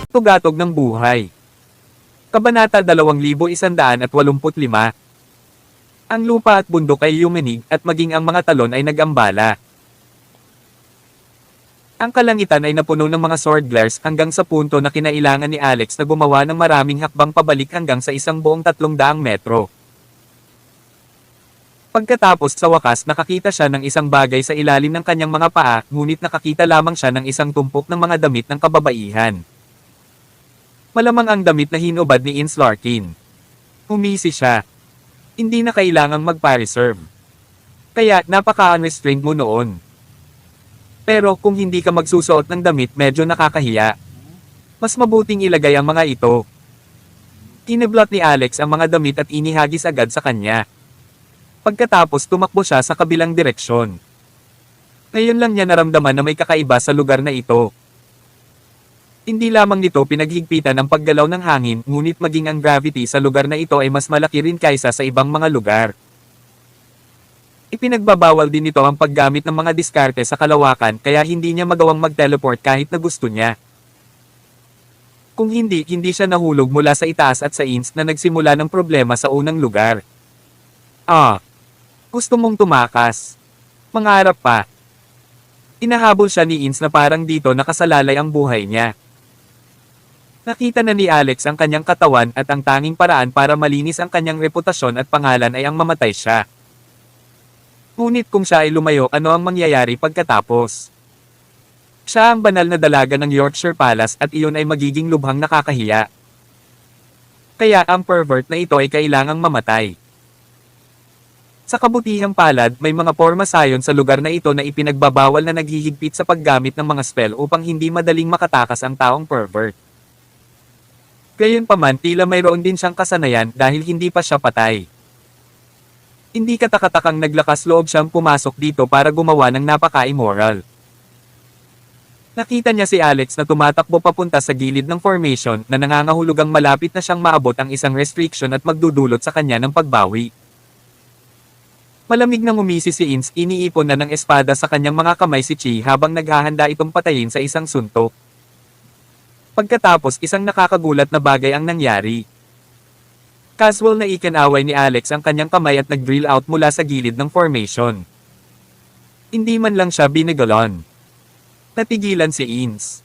Tugatog ng buhay. Kabanata 2185. Ang lupa at bundok ay yumanig at maging ang mga talon ay nag-ambala. Ang kalangitan ay napuno ng mga sword glares hanggang sa punto na kinailangan ni Alex na gumawa ng maraming hakbang pabalik hanggang sa isang buong 300 metro. Pagkatapos sa wakas nakakita siya ng isang bagay sa ilalim ng kanyang mga paa, ngunit nakakita lamang siya ng isang tumpok ng mga damit ng kababaihan. Malamang ang damit na hinubad ni Ins Larkin. Humisi siya. Hindi na kailangang magpa-reserve. Kaya napaka-unrestrained mo noon. Pero kung hindi ka magsusuot ng damit medyo nakakahiya. Mas mabuting ilagay ang mga ito. Kiniblot ni Alex ang mga damit at inihagis agad sa kanya. Pagkatapos tumakbo siya sa kabilang direksyon. Ngayon lang niya naramdaman na may kakaiba sa lugar na ito. Hindi lamang nito pinaghigpitan ang paggalaw ng hangin, ngunit maging ang gravity sa lugar na ito ay mas malaki rin kaysa sa ibang mga lugar. Ipinagbabawal din nito ang paggamit ng mga diskarte sa kalawakan kaya hindi niya magawang mag-teleport kahit na gusto niya. Kung hindi siya nahulog mula sa itaas at sa Ins na nagsimula ng problema sa unang lugar. Gusto mong tumakas. Mangarap pa. Inahabol siya ni Ins na parang dito nakasalalay ang buhay niya. Nakita na ni Alex ang kanyang katawan at ang tanging paraan para malinis ang kanyang reputasyon at pangalan ay ang mamatay siya. Ngunit kung siya ay lumayo, ano ang mangyayari pagkatapos? Siya ang banal na dalaga ng Yorkshire Palace at iyon ay magiging lubhang nakakahiya. Kaya ang pervert na ito ay kailangang mamatay. Sa kabutihang palad, may mga pormasayon sa lugar na ito na ipinagbabawal na naghihigpit sa paggamit ng mga spell upang hindi madaling makatakas ang taong pervert. Gayunpaman tila mayroon din siyang kasanayan dahil hindi pa siya patay. Hindi katakatakang naglakas loob siyang pumasok dito para gumawa ng napaka-immoral. Nakita niya si Alex na tumatakbo papunta sa gilid ng formation na nangangahulugang malapit na siyang maabot ang isang restriction at magdudulot sa kanya ng pagbawi. Malamig nang umisi si Ins, iniipon na ng espada sa kanyang mga kamay si Chi habang naghahanda itong patayin sa isang suntok. Pagkatapos isang nakakagulat na bagay ang nangyari. Casual na ikinaway ni Alex ang kanyang kamay at nag-drill out mula sa gilid ng formation. Hindi man lang siya binigalon. Natigilan si Ins.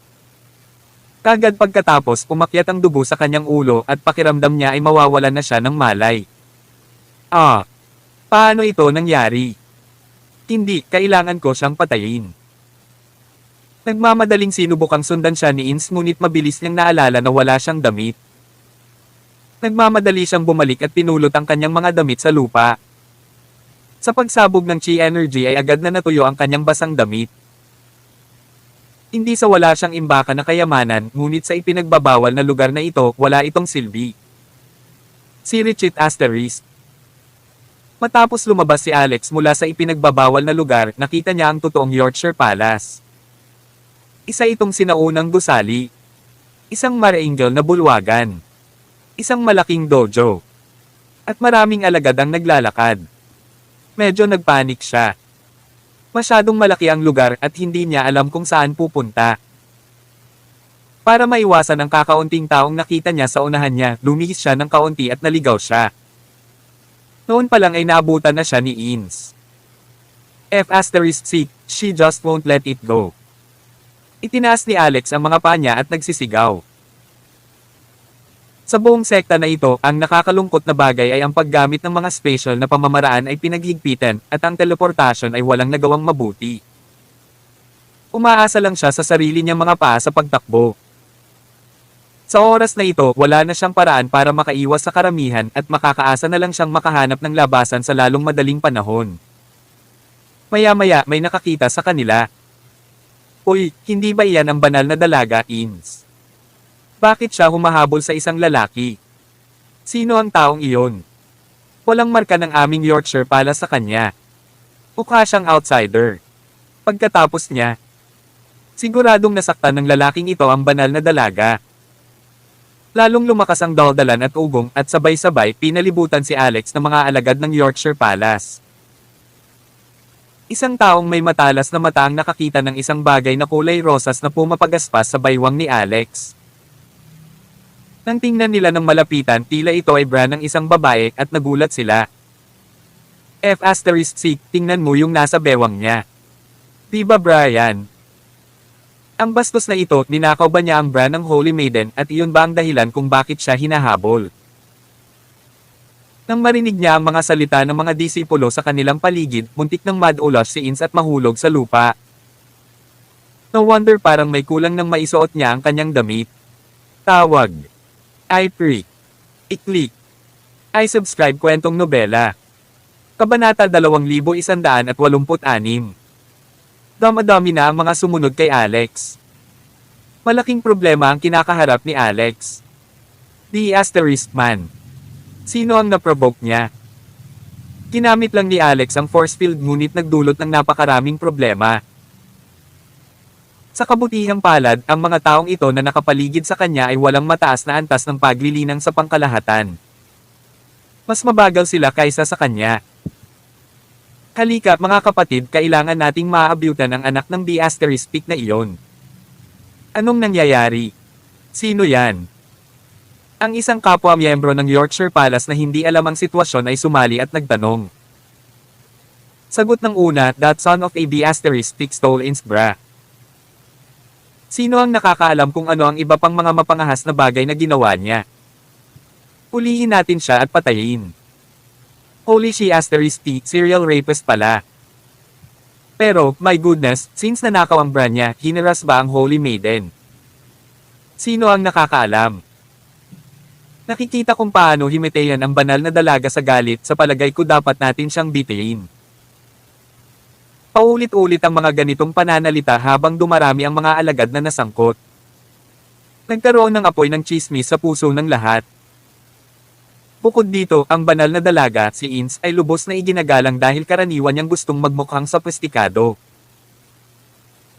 Kagad pagkatapos umakyat ang dugo sa kanyang ulo at pakiramdam niya ay mawawalan na siya ng malay. Paano ito nangyari? Hindi, kailangan ko siyang patayin. Nagmamadaling sinubukang sundan siya ni Ins ngunit mabilis niyang naalala na wala siyang damit. Nagmamadali siyang bumalik at pinulot ang kanyang mga damit sa lupa. Sa pagsabog ng chi energy ay agad na natuyo ang kanyang basang damit. Hindi sa wala siyang imbaka na kayamanan, ngunit sa ipinagbabawal na lugar na ito, wala itong silbi. Si Richit Asterisk. Matapos lumabas si Alex mula sa ipinagbabawal na lugar, nakita niya ang totoong Yorkshire Palace. Isa itong sinaunang gusali. Isang marangel na bulwagan. Isang malaking dojo. At maraming alagad ang naglalakad. Medyo nagpanik siya. Masyadong malaki ang lugar at hindi niya alam kung saan pupunta. Para maiwasan ang kakaunting taong nakita niya sa unahan niya, lumihis siya ng kaunti at naligaw siya. Noon pa lang ay naabutan na siya ni Ins. F***, she just won't let it go. Itinaas ni Alex ang mga paa niya at nagsisigaw. Sa buong sekta na ito, ang nakakalungkot na bagay ay ang paggamit ng mga special na pamamaraan ay pinaghigpitan at ang teleportasyon ay walang nagawang mabuti. Umaasa lang siya sa sarili niyang mga paa sa pagtakbo. Sa oras na ito, wala na siyang paraan para makaiwas sa karamihan at makakaasa na lang siyang makahanap ng labasan sa lalong madaling panahon. Maya-maya may nakakita sa kanila. Uy, hindi ba iyan ang banal na dalaga, Ins? Bakit siya humahabol sa isang lalaki? Sino ang taong iyon? Walang marka ng aming Yorkshire Palace sa kanya. Mukha siyang outsider. Pagkatapos niya, siguradong nasaktan ng lalaking ito ang banal na dalaga. Lalong lumakas ang daldalan at ugong at sabay-sabay pinalibutan si Alex ng mga alagad ng Yorkshire Palace. Isang taong may matalas na mata ang nakakita ng isang bagay na kulay rosas na pumapagaspas sa baywang ni Alex. Nang tingnan nila ng malapitan, tila ito ay bra ng isang babae at nagulat sila. F***, tingnan mo yung nasa bewang niya. Diba Brian? Ang bastos na ito, ninakaw ba niya ang bra ng Holy Maiden at iyon ba ang dahilan kung bakit siya hinahabol? Nang marinig niya ang mga salita ng mga disipulo sa kanilang paligid, muntik ng madulas si Ins at mahulog sa lupa. No wonder parang may kulang nang maisuot niya ang kanyang damit. Tawag. I-freak. I-click. I-subscribe kwentong nobela. Kabanata 2186. Dama-dami na ang mga sumunod kay Alex. Malaking problema ang kinakaharap ni Alex. The asterisk man. Sino ang naprovoke niya? Ginamit lang ni Alex ang force field ngunit nagdulot ng napakaraming problema. Sa kabutihang palad, ang mga taong ito na nakapaligid sa kanya ay walang mataas na antas ng paglilinang sa pangkalahatan. Mas mabagal sila kaysa sa kanya. Halika mga kapatid, kailangan nating maaabyutan ang anak ng B*** na iyon. Anong nangyayari? Sino yan? Ang isang kapwa-miyembro ng Yorkshire Palace na hindi alam ang sitwasyon ay sumali at nagtanong. Sagot ng una, that son of a B** stole Ins bra. Sino ang nakakaalam kung ano ang iba pang mga mapangahas na bagay na ginawa niya? Ulihin natin siya at patayin. Holy she**, serial rapist pala. Pero, my goodness, since nanakaw ang bra niya, hinaras ba ang Holy Maiden? Sino ang nakakaalam? Nakikita kung paano himatayan ang banal na dalaga sa galit, sa palagay ko dapat natin siyang bitayin. Paulit-ulit ang mga ganitong pananalita habang dumarami ang mga alagad na nasangkot. Nagkaroon ng apoy ng tsismis sa puso ng lahat. Bukod dito, ang banal na dalaga, si Ins, ay lubos na iginagalang dahil karaniwan niyang gustong magmukhang sophisticado.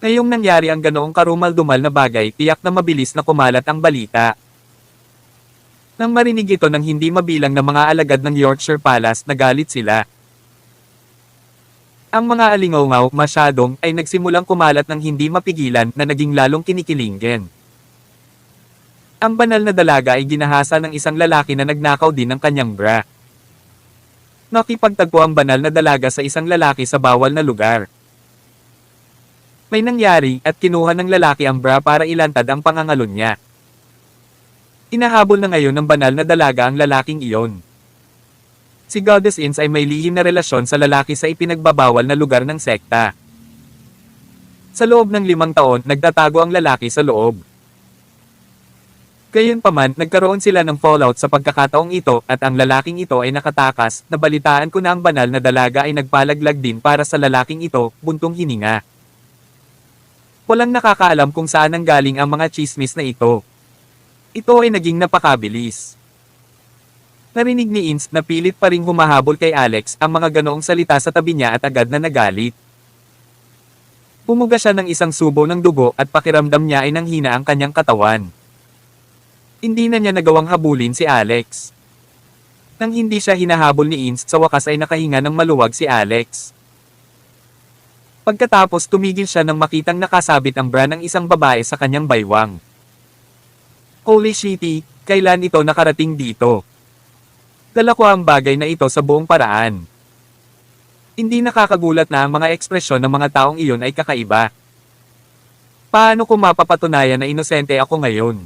Ngayong nangyari ang ganoong karumal-dumal na bagay, tiyak na mabilis na kumalat ang balita. Nang marinig ito ng hindi mabilang na mga alagad ng Yorkshire Palace, nagalit sila. Ang mga alingaw masyadong ay nagsimulang kumalat ng hindi mapigilan na naging lalong kinikilinggen. Ang banal na dalaga ay ginahasa ng isang lalaki na nagnakaw din ng kanyang bra. Nakipagtagpo ang banal na dalaga sa isang lalaki sa bawal na lugar. May nangyari at kinuha ng lalaki ang bra para ilantad ang pangangalon niya. Inahabol na ngayon ng banal na dalaga ang lalaking iyon. Si Goddess Ins ay may lihim na relasyon sa lalaki sa ipinagbabawal na lugar ng sekta. Sa loob ng 5 taon, nagtatago ang lalaki sa loob. Gayunpaman, nagkaroon sila ng fallout sa pagkakataong ito at ang lalaking ito ay nakatakas. Nabalitaan ko na ang banal na dalaga ay nagpalaglag din para sa lalaking ito, buntong hininga. Walang nakakaalam kung saan nanggaling ang mga chismis na ito. Ito ay naging napakabilis. Narinig ni Ins na pilit pa ring humahabol kay Alex ang mga ganoong salita sa tabi niya at agad na nagalit. Pumuga siya ng isang subo ng dugo at pakiramdam niya ay nanghina ang kanyang katawan. Hindi na niya nagawang habulin si Alex. Nang hindi siya hinahabol ni Ins, sa wakas ay nakahinga ng maluwag si Alex. Pagkatapos tumigil siya nang makitang nakasabit ang bra ng isang babae sa kanyang baywang. Holy shitty, kailan ito nakarating dito? Dala ko ang bagay na ito sa buong paraan. Hindi nakakagulat na ang mga ekspresyon ng mga taong iyon ay kakaiba. Paano ko mapapatunayan na inosente ako ngayon?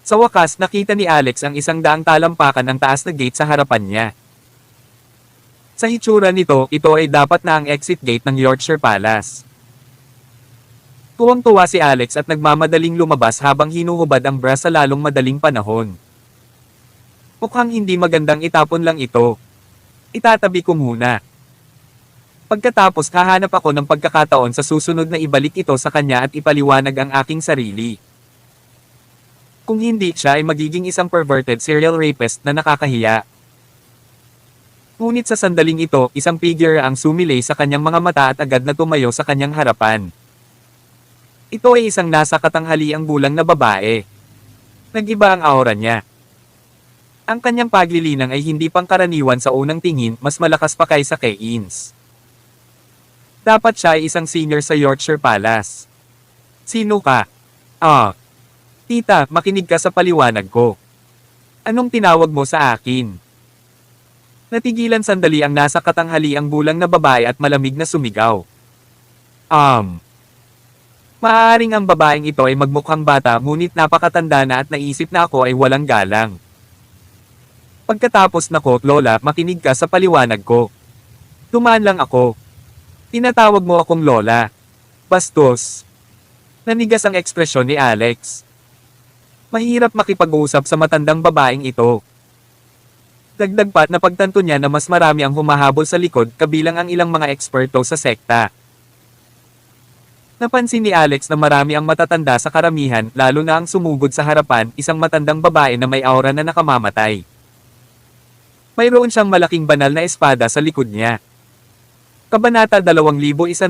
Sa wakas, nakita ni Alex ang 100 talampakan ng taas na gate sa harapan niya. Sa hitsura nito, ito ay dapat na ang exit gate ng Yorkshire Palace. Tuwang-tuwa si Alex at nagmamadaling lumabas habang hinuhubad ang bra sa lalong madaling panahon. Mukhang hindi magandang itapon lang ito. Itatabi ko muna. Pagkatapos hahanap ako ng pagkakataon sa susunod na ibalik ito sa kanya at ipaliwanag ang aking sarili. Kung hindi, siya ay magiging isang perverted serial rapist na nakakahiya. Ngunit sa sandaling ito, isang figure ang sumilay sa kanyang mga mata at agad na tumayo sa kanyang harapan. Ito ay isang nasa katanghaliang bulang na babae. Nag-iba ang aura niya. Ang kanyang paglilinang ay hindi pangkaraniwan sa unang tingin, mas malakas pa kaysa kay Ins. Dapat siya ay isang senior sa Yorkshire Palace. Sino ka? Tita, makinig ka sa paliwanag ko. Anong tinawag mo sa akin? Natigilan sandali ang nasa katanghaliang bulang na babae at malamig na sumigaw. Maaaring ang babaeng ito ay magmukhang bata ngunit napakatanda na at naisip na ako ay walang galang. Pagkatapos nako, Lola, makinig ka sa paliwanag ko. Tumaan lang ako. Tinatawag mo akong Lola. Bastos. Nanigas ang ekspresyon ni Alex. Mahirap makipag-usap sa matandang babaeng ito. Dagdag pat na pagtanto niya na mas marami ang humahabol sa likod kabilang ang ilang mga eksperto sa sekta. Napansin ni Alex na marami ang matatanda sa karamihan, lalo na ang sumugod sa harapan, isang matandang babae na may aura na nakamamatay. Mayroon siyang malaking banal na espada sa likod niya. Kabanata 2187.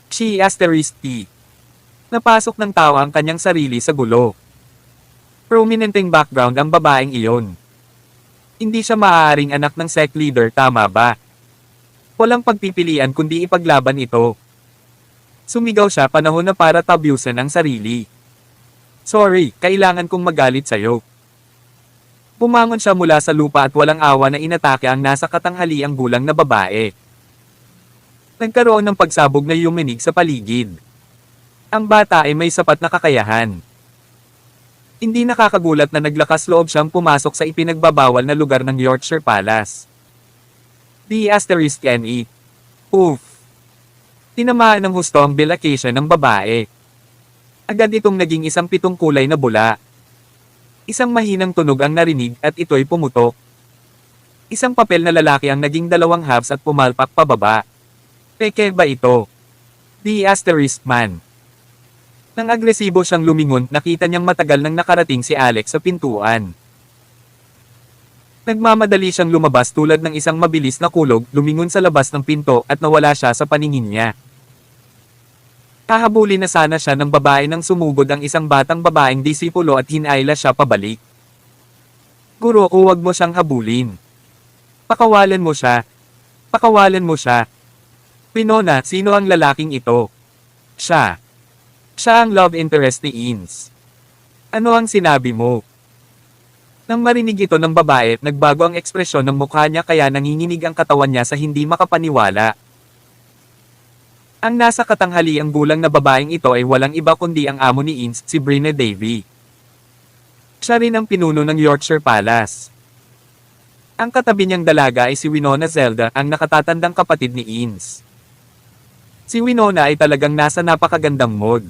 She asterisk T. Napasok ng tao ang kanyang sarili sa gulo. Prominenteng background ang babaeng iyon. Hindi siya maaaring anak ng sect leader, tama ba? Walang pagpipilian kundi ipaglaban ito. Sumigaw siya, panahon na para tabyusan ang sarili. Sorry, kailangan kong magalit sa'yo. Bumangon siya mula sa lupa at walang awa na inatake ang nasa katanghaliang gulang na babae. Nagkaroon ng pagsabog na yuminig sa paligid. Ang bata ay may sapat na kakayahan. Hindi nakakagulat na naglakas loob siyang pumasok sa ipinagbabawal na lugar ng Yorkshire Palace. D***NE. Oof. Tinamaan ng husto ang bilakasya ng babae. Agad itong naging isang pitong kulay na bula. Isang mahinang tunog ang narinig at ito'y pumutok. Isang papel na lalaki ang naging dalawang halves at pumalpak pababa. Peke ba ito? **Man. Nang agresibo siyang lumingon, nakita niyang matagal nang nakarating si Alex sa pintuan. Nagmamadali siyang lumabas tulad ng isang mabilis na kulog, lumingon sa labas ng pinto at nawala siya sa paningin niya. Kahabulin na sana siya ng babae nang sumugod ang isang batang babaeng disipulo at hinayla siya pabalik. Guro, huwag mo siyang habulin. Pakawalan mo siya. Pakawalan mo siya. Winona, sino ang lalaking ito? Siya. Siya ang love interest ni Ines. Ano ang sinabi mo? Nang marinig ito ng babae, nagbago ang ekspresyon ng mukha niya kaya nanginginig ang katawan niya sa hindi makapaniwala. Ang nasa katanghaliang gulang na babaeng ito ay walang iba kundi ang amo ni Ines, si Brina Davy. Siya rin ang pinuno ng Yorkshire Palace. Ang katabi niyang dalaga ay si Winona Zelda, ang nakatatandang kapatid ni Ines. Si Winona ay talagang nasa napakagandang mood.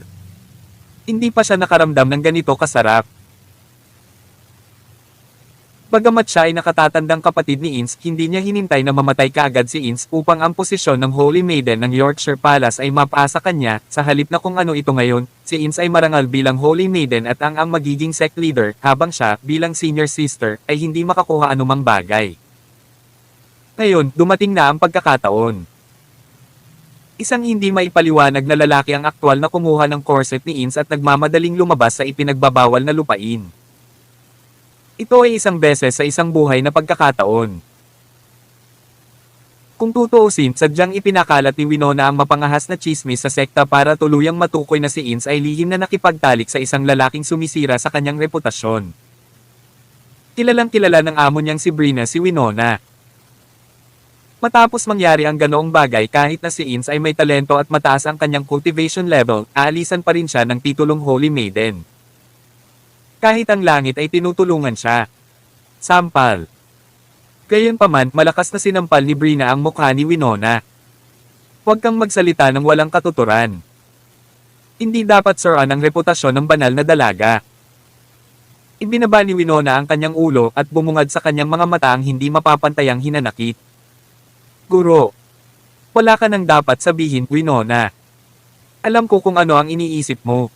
Hindi pa siya nakaramdam ng ganito kasarap. Bagamat siya ay nakatatandang kapatid ni Ines, hindi niya hinintay na mamatay kaagad si Ines upang ang posisyon ng Holy Maiden ng Yorkshire Palace ay mapasa kanya, sa halip na kung ano ito ngayon, si Ines ay marangal bilang Holy Maiden at ang magiging sect leader, habang siya, bilang senior sister, ay hindi makakuha anumang bagay. Ngayon, dumating na ang pagkakataon. Isang hindi maipaliwanag na lalaki ang aktwal na kumuha ng corset ni Ines at nagmamadaling lumabas sa ipinagbabawal na lupain. Ito ay isang beses sa isang buhay na pagkakataon. Kung tutuusin, sadyang ipinakalat ni Winona ang mapangahas na tsismis sa sekta para tuluyang matukoy na si Ines ay lihim na nakipagtalik sa isang lalaking sumisira sa kanyang reputasyon. Kilalang kilala ng amo niyang si Brina si Winona. Matapos mangyari ang ganoong bagay, kahit na si Ines ay may talento at mataas ang kanyang cultivation level, aalisan pa rin siya ng titulong Holy Maiden. Kahit ang langit ay tinutulungan siya. Sampal. Gayunpaman, malakas na sinampal ni Brina ang mukha ni Winona. Huwag kang magsalita ng walang katuturan. Hindi dapat suruan ang reputasyon ng banal na dalaga. Ibinaba ni Winona ang kanyang ulo at bumungad sa kanyang mga mata ang hindi mapapantayang hinanakit. Guro. Wala ka nang dapat sabihin, Winona. Alam ko kung ano ang iniisip mo.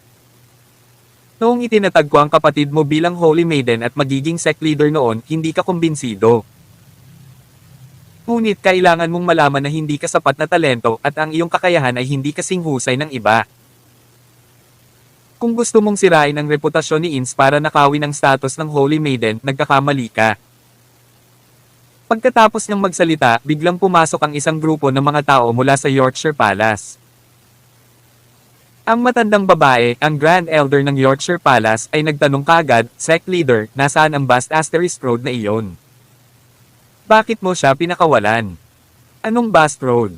Noong itinatag ko ang kapatid mo bilang Holy Maiden at magiging sect leader noon, hindi ka kumbinsido. Ngunit kailangan mong malaman na hindi ka sapat na talento at ang iyong kakayahan ay hindi kasing husay ng iba. Kung gusto mong sirain ang reputasyon ni Ines para nakawin ang status ng Holy Maiden, nagkakamali ka. Pagkatapos niyang magsalita, biglang pumasok ang isang grupo ng mga tao mula sa Yorkshire Palace. Ang matandang babae, ang Grand Elder ng Yorkshire Palace, ay nagtanong kaagad, Sect Leader, nasaan ang Bast Asterisk Road na iyon? Bakit mo siya pinakawalan? Anong Bast Road?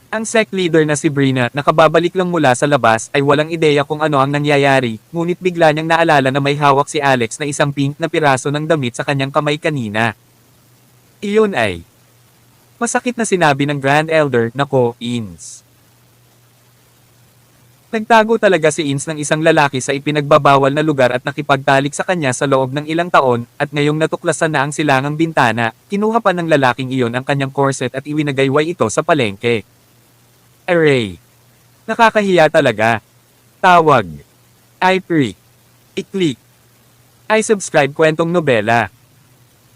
Ang Sect Leader na si Brina, nakababalik lang mula sa labas, ay walang ideya kung ano ang nangyayari, ngunit bigla niyang naalala na may hawak si Alex na isang pink na piraso ng damit sa kanyang kamay kanina. Iyon ay masakit na sinabi ng Grand Elder, nako, Ins. Nagtago talaga si Ins ng isang lalaki sa ipinagbabawal na lugar at nakipagtalik sa kanya sa loob ng ilang taon, at ngayong natuklasan na ang silangang bintana, kinuha pa ng lalaking iyon ang kanyang corset at iwinagayway ito sa palengke. Array. Nakakahiya talaga. Tawag. I-pre. I-click. I-subscribe kwentong nobela.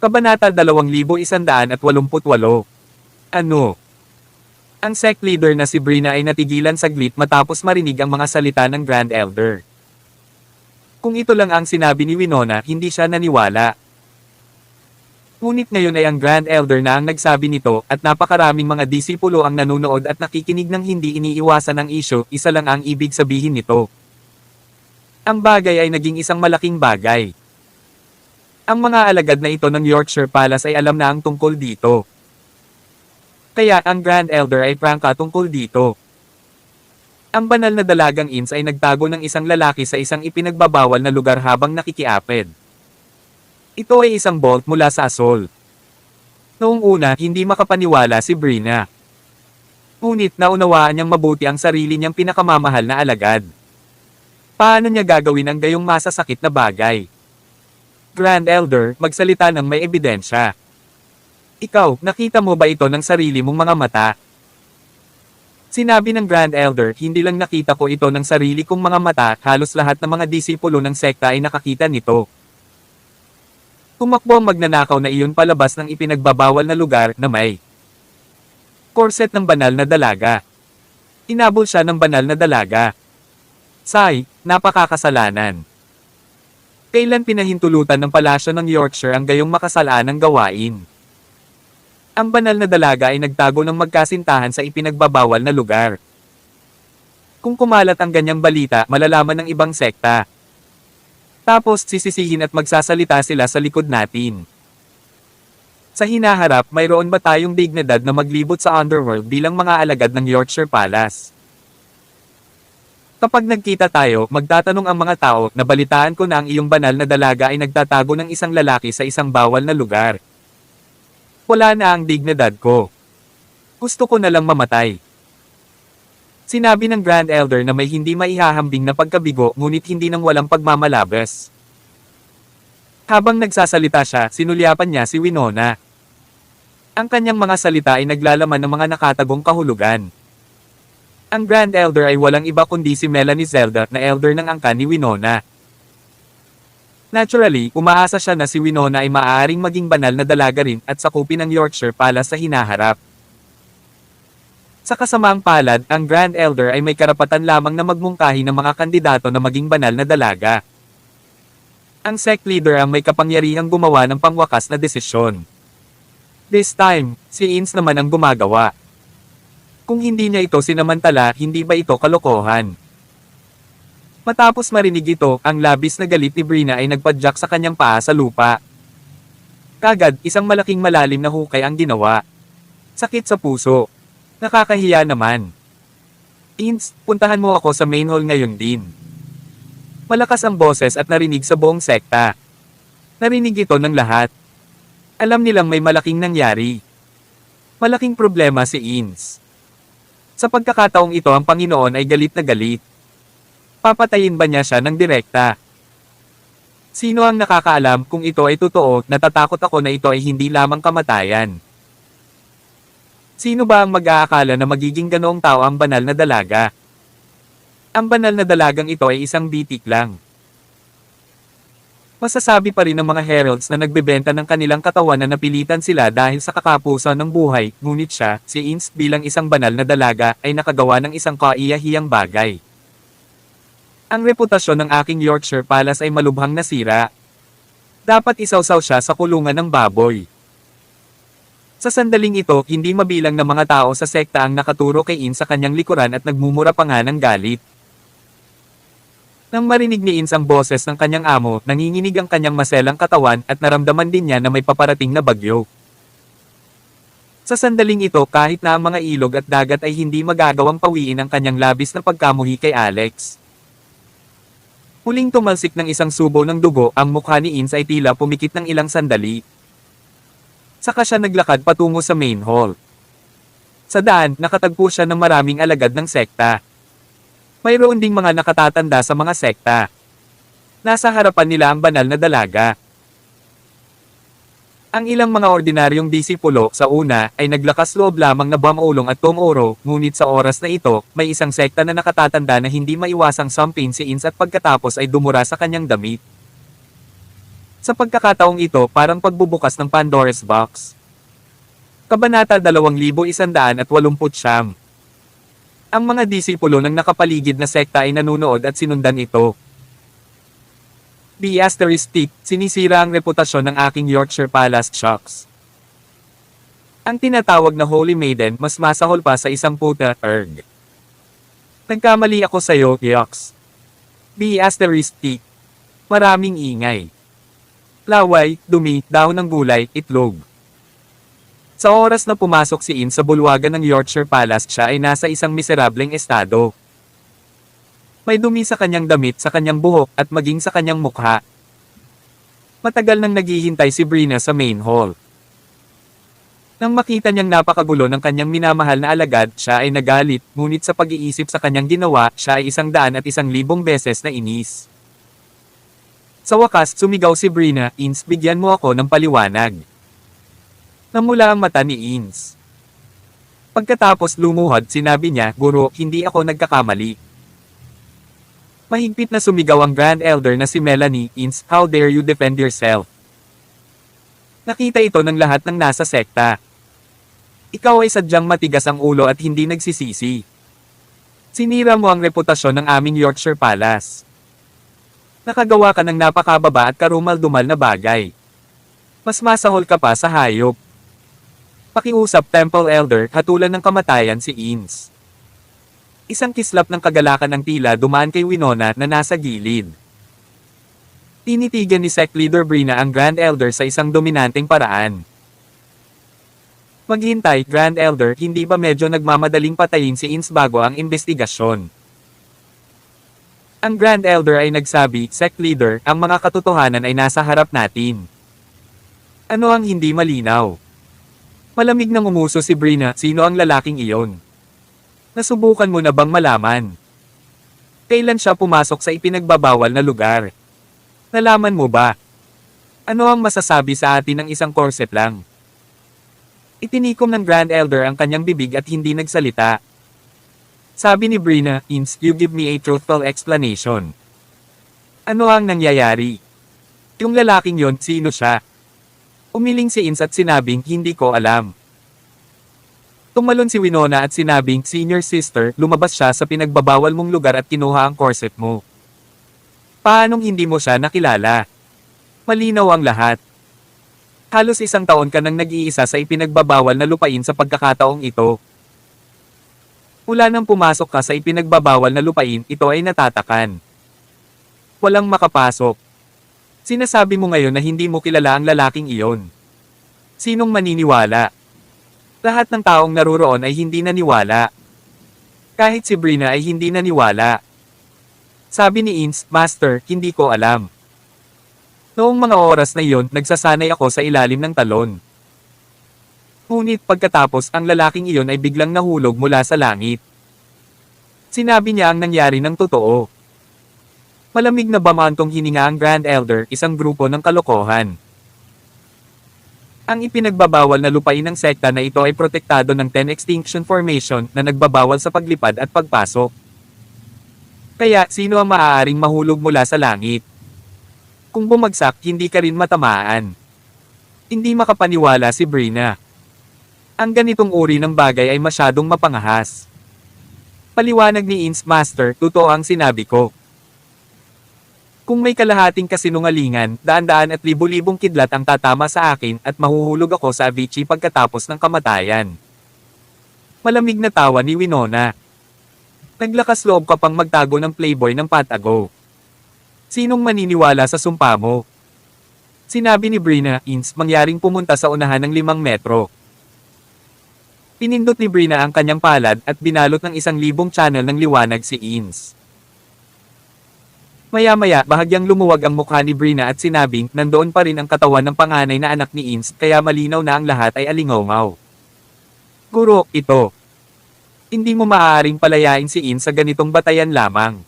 Kabanata 2188. Ano? Ang Sect Leader na si Brina ay natigilan saglit matapos marinig ang mga salita ng Grand Elder. Kung ito lang ang sinabi ni Winona, hindi siya naniwala. Ngunit ngayon ay ang Grand Elder na ang nagsabi nito, at napakaraming mga disipulo ang nanonood at nakikinig ng hindi iniiwasan ang isyo, isa lang ang ibig sabihin nito. Ang bagay ay naging isang malaking bagay. Ang mga alagad na ito ng Yorkshire Palace ay alam na ang tungkol dito. Kaya ang Grand Elder ay prangka tungkol dito. Ang banal na dalagang Ins ay nagtago ng isang lalaki sa isang ipinagbabawal na lugar habang nakikiapid. Ito ay isang bolt mula sa asol. Noong una, hindi makapaniwala si Brina. Ngunit naunawaan niyang mabuti ang sarili niyang pinakamamahal na alagad. Paano niya gagawin ang gayong masasakit na bagay? Grand Elder, magsalita ng may ebidensya. Ikaw, nakita mo ba ito ng sarili mong mga mata? Sinabi ng Grand Elder, hindi lang nakita ko ito ng sarili kong mga mata, halos lahat ng mga disipulo ng sekta ay nakakita nito. Tumakbo ang magnanakaw na iyon palabas ng ipinagbabawal na lugar na may corset ng banal na dalaga. Inabol siya ng banal na dalaga. Say, napakakasalanan. Kailan pinahintulutan ng palasyo ng Yorkshire ang gayong makasalanang gawain? Ang banal na dalaga ay nagtago ng magkasintahan sa ipinagbabawal na lugar. Kung kumalat ang ganyang balita, malalaman ng ibang sekta. Tapos sisisihin at magsasalita sila sa likod natin. Sa hinaharap, mayroon ba tayong dignidad na maglibot sa underworld bilang mga alagad ng Yorkshire Palace? Kapag nagkita tayo, magtatanong ang mga tao, nabalitaan ko na ang iyong banal na dalaga ay nagtatago ng isang lalaki sa isang bawal na lugar. Wala na ang dignidad ko. Gusto ko na lang mamatay. Sinabi ng Grand Elder na may hindi maihahambing na pagkabigo ngunit hindi nang walang pagmamalabas. Habang nagsasalita siya, sinulyapan niya si Winona. Ang kanyang mga salita ay naglalaman ng mga nakatagong kahulugan. Ang Grand Elder ay walang iba kundi si Melanie Zelda na elder ng angkan ni Winona. Naturally, umaasa siya na si Winona ay maaaring maging banal na dalaga rin at sakupin ang Yorkshire Palace sa hinaharap. Sa kasamaang palad, ang Grand Elder ay may karapatan lamang na magmungkahi ng mga kandidato na maging banal na dalaga. Ang Sect Leader ang may kapangyarihang gumawa ng pangwakas na desisyon. This time, si Ins naman ang gumagawa. Kung hindi niya ito sinamantala, hindi ba ito kalokohan? Matapos marinig ito, ang labis na galit ni Brina ay nagpadyak sa kanyang paa sa lupa. Kagad, isang malaking malalim na hukay ang ginawa. Sakit sa puso. Nakakahiya naman. Ins, puntahan mo ako sa main hall ngayon din. Malakas ang boses at narinig sa buong sekta. Narinig ito ng lahat. Alam nilang may malaking nangyari. Malaking problema si Ins. Sa pagkakataong ito ang Panginoon ay galit na galit. Papatayin ba niya siya ng direkta? Sino ang nakakaalam kung ito ay totoo? Natatakot ako na ito ay hindi lamang kamatayan. Sino ba ang mag-aakala na magiging ganoong tao ang banal na dalaga? Ang banal na dalagang ito ay isang bitik lang. Masasabi pa rin ng mga heralds na nagbebenta ng kanilang katawan na napilitan sila dahil sa kakapusan ng buhay, ngunit siya, si Ins bilang isang banal na dalaga, ay nakagawa ng isang kaiyahiyang bagay. Ang reputasyon ng aking Yorkshire Palace ay malubhang nasira. Dapat isawsaw siya sa kulungan ng baboy. Sa sandaling ito, hindi mabilang na mga tao sa sekta ang nakaturo kay In sa kanyang likuran at nagmumura pa nga ng galit. Nang marinig ni Ins ang boses ng kanyang amo, nanginginig ang kanyang maselang katawan at naramdaman din niya na may paparating na bagyo. Sa sandaling ito, kahit na ang mga ilog at dagat ay hindi magagawang pawiin ang kanyang labis na pagkamuhi kay Alex. Huling tumalsik ng isang subo ng dugo, ang mukha ni Ins ay tila pumikit ng ilang sandali. Saka siya naglakad patungo sa main hall. Sa daan, nakatagpo siya ng maraming alagad ng sekta. Mayroon ding mga nakatatanda sa mga sekta. Nasa harapan nila ang banal na dalaga. Ang ilang mga ordinaryong disipulo sa una ay naglakas loob lamang na bumulong at tumuro, ngunit sa oras na ito, may isang sekta na nakatatanda na hindi maiwasang sampin si Ins at pagkatapos ay dumura sa kanyang damit. Sa pagkakataong ito, parang pagbubukas ng Pandora's Box. Kabanata 2189. Ang mga disipulo ng nakapaligid na sekta ay nanunood at sinundan ito. B***, sinisira ang reputasyon ng aking Yorkshire Palace shocks. Ang tinatawag na Holy Maiden mas masahol pa sa isang puta, erg. Nagkamali ako sa'yo, Yoks. B***, maraming ingay. Laway, dumi, dahon ng gulay, itlog. Sa oras na pumasok si In sa bulwagan ng Yorkshire Palace, siya ay nasa isang miserableng estado. May dumi sa kanyang damit, sa kanyang buhok, at maging sa kanyang mukha. Matagal nang naghihintay si Brina sa main hall. Nang makita niyang napakagulo ng kanyang minamahal na alagad, siya ay nagalit, ngunit sa pag-iisip sa kanyang ginawa, siya ay 100,000 beses na inis. Sa wakas, sumigaw si Brina, Ins, bigyan mo ako ng paliwanag. Namula ang mata ni Ins. Pagkatapos lumuhod, sinabi niya, Guro, hindi ako nagkakamali. Mahigpit na sumigaw ang Grand Elder na si Melanie, Ins, how dare you defend yourself? Nakita ito ng lahat ng nasa sekta. Ikaw ay sadyang matigas ang ulo at hindi nagsisisi. Sinira mo ang reputasyon ng aming Yorkshire Palace. Nakagawa ka ng napakababa at karumal-dumal na bagay. Mas masahol ka pa sa hayop. Pakiusap, Temple Elder, hatulan ng kamatayan si Ins. Isang kislap ng kagalakan ng tila dumaan kay Winona na nasa gilid. Tinitigan ni Sect Leader Brina ang Grand Elder sa isang dominanteng paraan. Maghintay, Grand Elder, hindi ba medyo nagmamadaling patayin si Ins bago ang investigasyon? Ang Grand Elder ay nagsabi, Sect Leader, ang mga katotohanan ay nasa harap natin. Ano ang hindi malinaw? Malamig na ngumuso si Brina, sino ang lalaking iyon? Nasubukan mo na bang malaman? Kailan siya pumasok sa ipinagbabawal na lugar? Nalaman mo ba? Ano ang masasabi sa atin ng isang corset lang? Itinikom ng Grand Elder ang kanyang bibig at hindi nagsalita. Sabi ni Brina, Ins, you give me a truthful explanation. Ano ang nangyayari? Yung lalaking yon, sino siya? Umiling si Ins at sinabing, hindi ko alam. Tumalon si Winona at sinabing, Senior Sister, lumabas siya sa pinagbabawal mong lugar at kinuha ang corset mo. Paanong hindi mo siya nakilala? Malinaw ang lahat. Halos 1 taon ka nang nag-iisa sa ipinagbabawal na lupain sa pagkakataong ito. Mula nang pumasok ka sa ipinagbabawal na lupain, ito ay natatakan. Walang makapasok. Sinasabi mo ngayon na hindi mo kilala ang lalaking iyon. Sinong maniniwala? Lahat ng taong naruroon ay hindi naniwala. Kahit si Brina ay hindi naniwala. Sabi ni Ins, Master, hindi ko alam. Noong mga oras na iyon, nagsasanay ako sa ilalim ng talon. Ngunit pagkatapos, ang lalaking iyon ay biglang nahulog mula sa langit. Sinabi niya ang nangyari ng totoo. Malamig na bamantong hininga ang Grand Elder, isang grupo ng kalokohan. Ang ipinagbabawal na lupain ng sekta na ito ay protektado ng 10 Extinction Formation na nagbabawal sa paglipad at pagpasok. Kaya, sino ang maaaring mahulog mula sa langit? Kung bumagsak, hindi ka rin matamaan. Hindi makapaniwala si Brina. Ang ganitong uri ng bagay ay masyadong mapangahas. Paliwanag ni Ins, Master, totoo ang sinabi ko. Kung may kalahating kasinungalingan, daan-daan at libu-libong kidlat ang tatama sa akin at mahuhulog ako sa Avicii pagkatapos ng kamatayan. Malamig na tawa ni Winona. Naglakas loob ka pang magtago ng playboy ng patago. Sinong maniniwala sa sumpa mo? Sinabi ni Brina, Ins, mangyaring pumunta sa unahan ng 5 metro. Pinindot ni Brina ang kanyang palad at binalot ng 1,000 channel ng liwanag si Ins. Maya-maya, bahagyang lumuwag ang mukha ni Brina at sinabing, nandoon pa rin ang katawan ng panganay na anak ni Ins, kaya malinaw na ang lahat ay alingaw-ngaw. Guro, ito. Hindi mo maaaring palayain si Ins sa ganitong batayan lamang.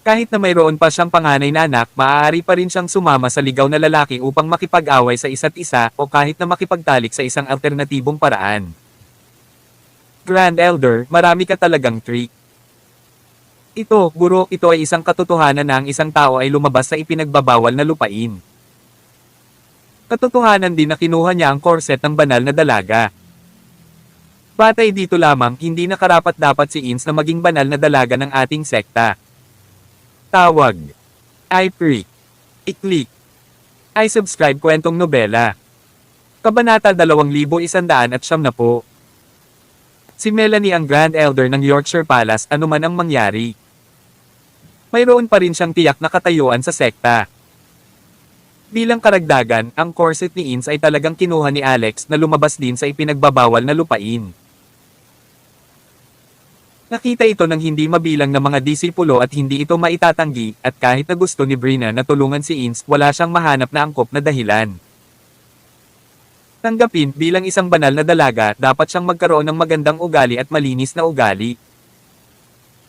Kahit na mayroon pa siyang panganay na anak, maaari pa rin siyang sumama sa ligaw na lalaki upang makipag-away sa isa't isa o kahit na makipagtalik sa isang alternatibong paraan. Grand Elder, marami ka talagang trick. Ito, guro, ito ay isang katotohanan na ang isang tao ay lumabas sa ipinagbabawal na lupain. Katotohanan din na kinuha niya ang corset ng banal na dalaga. Batay dito lamang, hindi na karapat-dapat si Ins na maging banal na dalaga ng ating sekta. Tawag. I-Prick. I-Click. I-Subscribe Kwentong Nobela. Kabanata 2190. Si Melanie ang Grand Elder ng Yorkshire Palace ano man ang mangyari. Mayroon pa rin siyang tiyak na katayuan sa sekta. Bilang karagdagan, ang corset ni Ins ay talagang kinuha ni Alex na lumabas din sa ipinagbabawal na lupain. Nakita ito ng hindi mabilang na mga disipulo at hindi ito maitatanggi, at kahit na gusto ni Brina na tulungan si Ins, wala siyang mahanap na angkop na dahilan. Tanggapin, bilang isang banal na dalaga, dapat siyang magkaroon ng magandang ugali at malinis na ugali.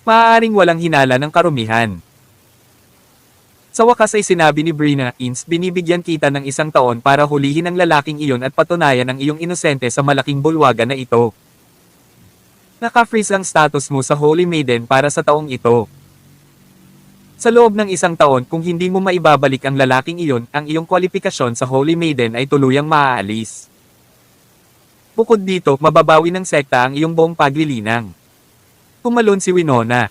Maaaring walang hinala ng karumihan. Sa wakas ay sinabi ni Brina, Ins, binibigyan kita ng 1 taon para hulihin ang lalaking iyon at patunayan ang iyong inosente sa malaking bulwagan na ito. Naka-freeze ang status mo sa Holy Maiden para sa taong ito. Sa loob ng 1 taon kung hindi mo maibabalik ang lalaking iyon, ang iyong kwalifikasyon sa Holy Maiden ay tuluyang maaalis. Bukod dito, mababawi ng sekta ang iyong buong paglilinang. Tumalon si Winona.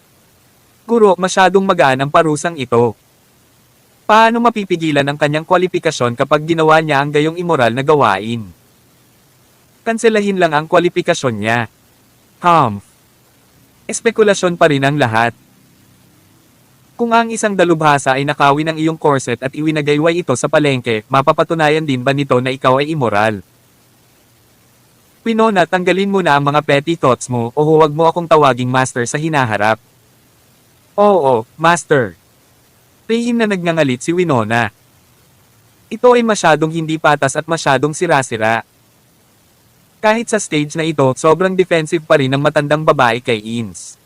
Guro, masyadong magaan ang parusang ito. Paano mapipigilan ang kanyang kwalifikasyon kapag ginawa niya ang gayong immoral na gawain? Kanselahin lang ang kwalifikasyon niya. Espekulasyon pa rin ang lahat. Kung ang isang dalubhasa ay nakawin ng iyong corset at iwinagayway ito sa palengke, mapapatunayan din ba nito na ikaw ay immoral? Winona, tanggalin mo na ang mga petty thoughts mo o huwag mo akong tawaging master sa hinaharap. Oo, master. Rehim na nagngangalit si Winona. Ito ay masyadong hindi patas at masyadong sira-sira. Kahit sa stage na ito, sobrang defensive pa rin ang matandang babae kay Ins.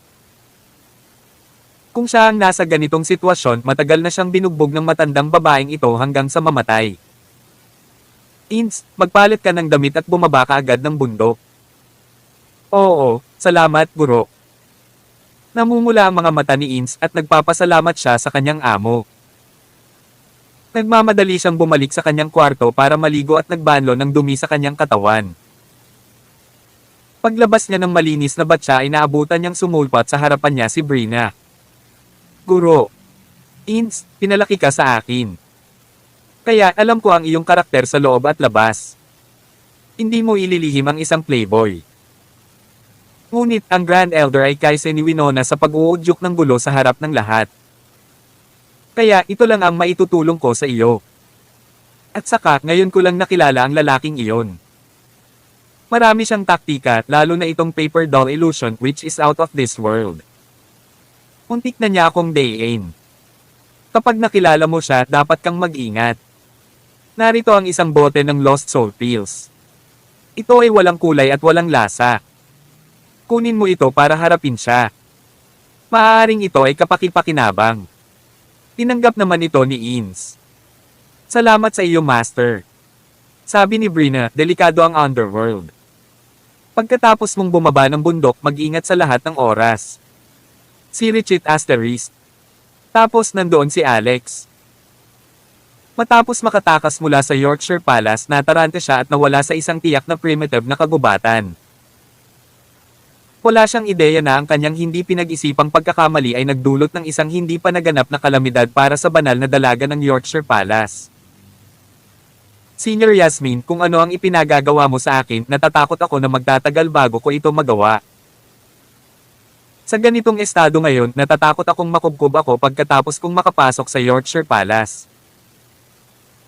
Kung siya ang nasa ganitong sitwasyon, matagal na siyang binugbog ng matandang babaeng ito hanggang sa mamatay. Ins, magpalit ka ng damit at bumaba ka agad ng bundok. Oo, salamat, guro. Namumula ang mga mata ni Ins at nagpapasalamat siya sa kanyang amo. Nagmamadali siyang bumalik sa kanyang kwarto para maligo at nagbanlo ng dumi sa kanyang katawan. Paglabas niya ng malinis na batsa ay naabutan niyang sumulpat sa harapan niya si Brina. Guro. Ins, pinalaki ka sa akin. Kaya alam ko ang iyong karakter sa loob at labas. Hindi mo ililihim ang isang playboy. Ngunit ang Grand Elder ay kaysa ni Winona sa pag-uudyok ng gulo sa harap ng lahat. Kaya ito lang ang maitutulong ko sa iyo. At saka, ngayon ko lang nakilala ang lalaking iyon. Marami siyang taktika, lalo na itong paper doll illusion which is out of this world. Muntik na niya akong dayin. Kapag nakilala mo siya, dapat kang mag-ingat. Narito ang isang bote ng Lost Soul Pills. Ito ay walang kulay at walang lasa. Kunin mo ito para harapin siya. Maaaring ito ay kapaki-pakinabang. Tinanggap naman ito ni Ins. Salamat sa iyo, Master. Sabi ni Brina, delikado ang underworld. Pagkatapos mong bumaba ng bundok, mag-ingat sa lahat ng oras. Si Richard Asterisk. Tapos nandoon si Alex. Matapos makatakas mula sa Yorkshire Palace, natarante siya at nawala sa isang tiyak na primitive na kagubatan. Wala siyang ideya na ang kanyang hindi pinag-isipang pagkakamali ay nagdulot ng isang hindi pa naganap na kalamidad para sa banal na dalaga ng Yorkshire Palace. Senior Yasmin, kung ano ang ipinagagawa mo sa akin, natatakot ako na magtatagal bago ko ito magawa. Sa ganitong estado ngayon, natatakot akong makubkob ako pagkatapos kong makapasok sa Yorkshire Palace.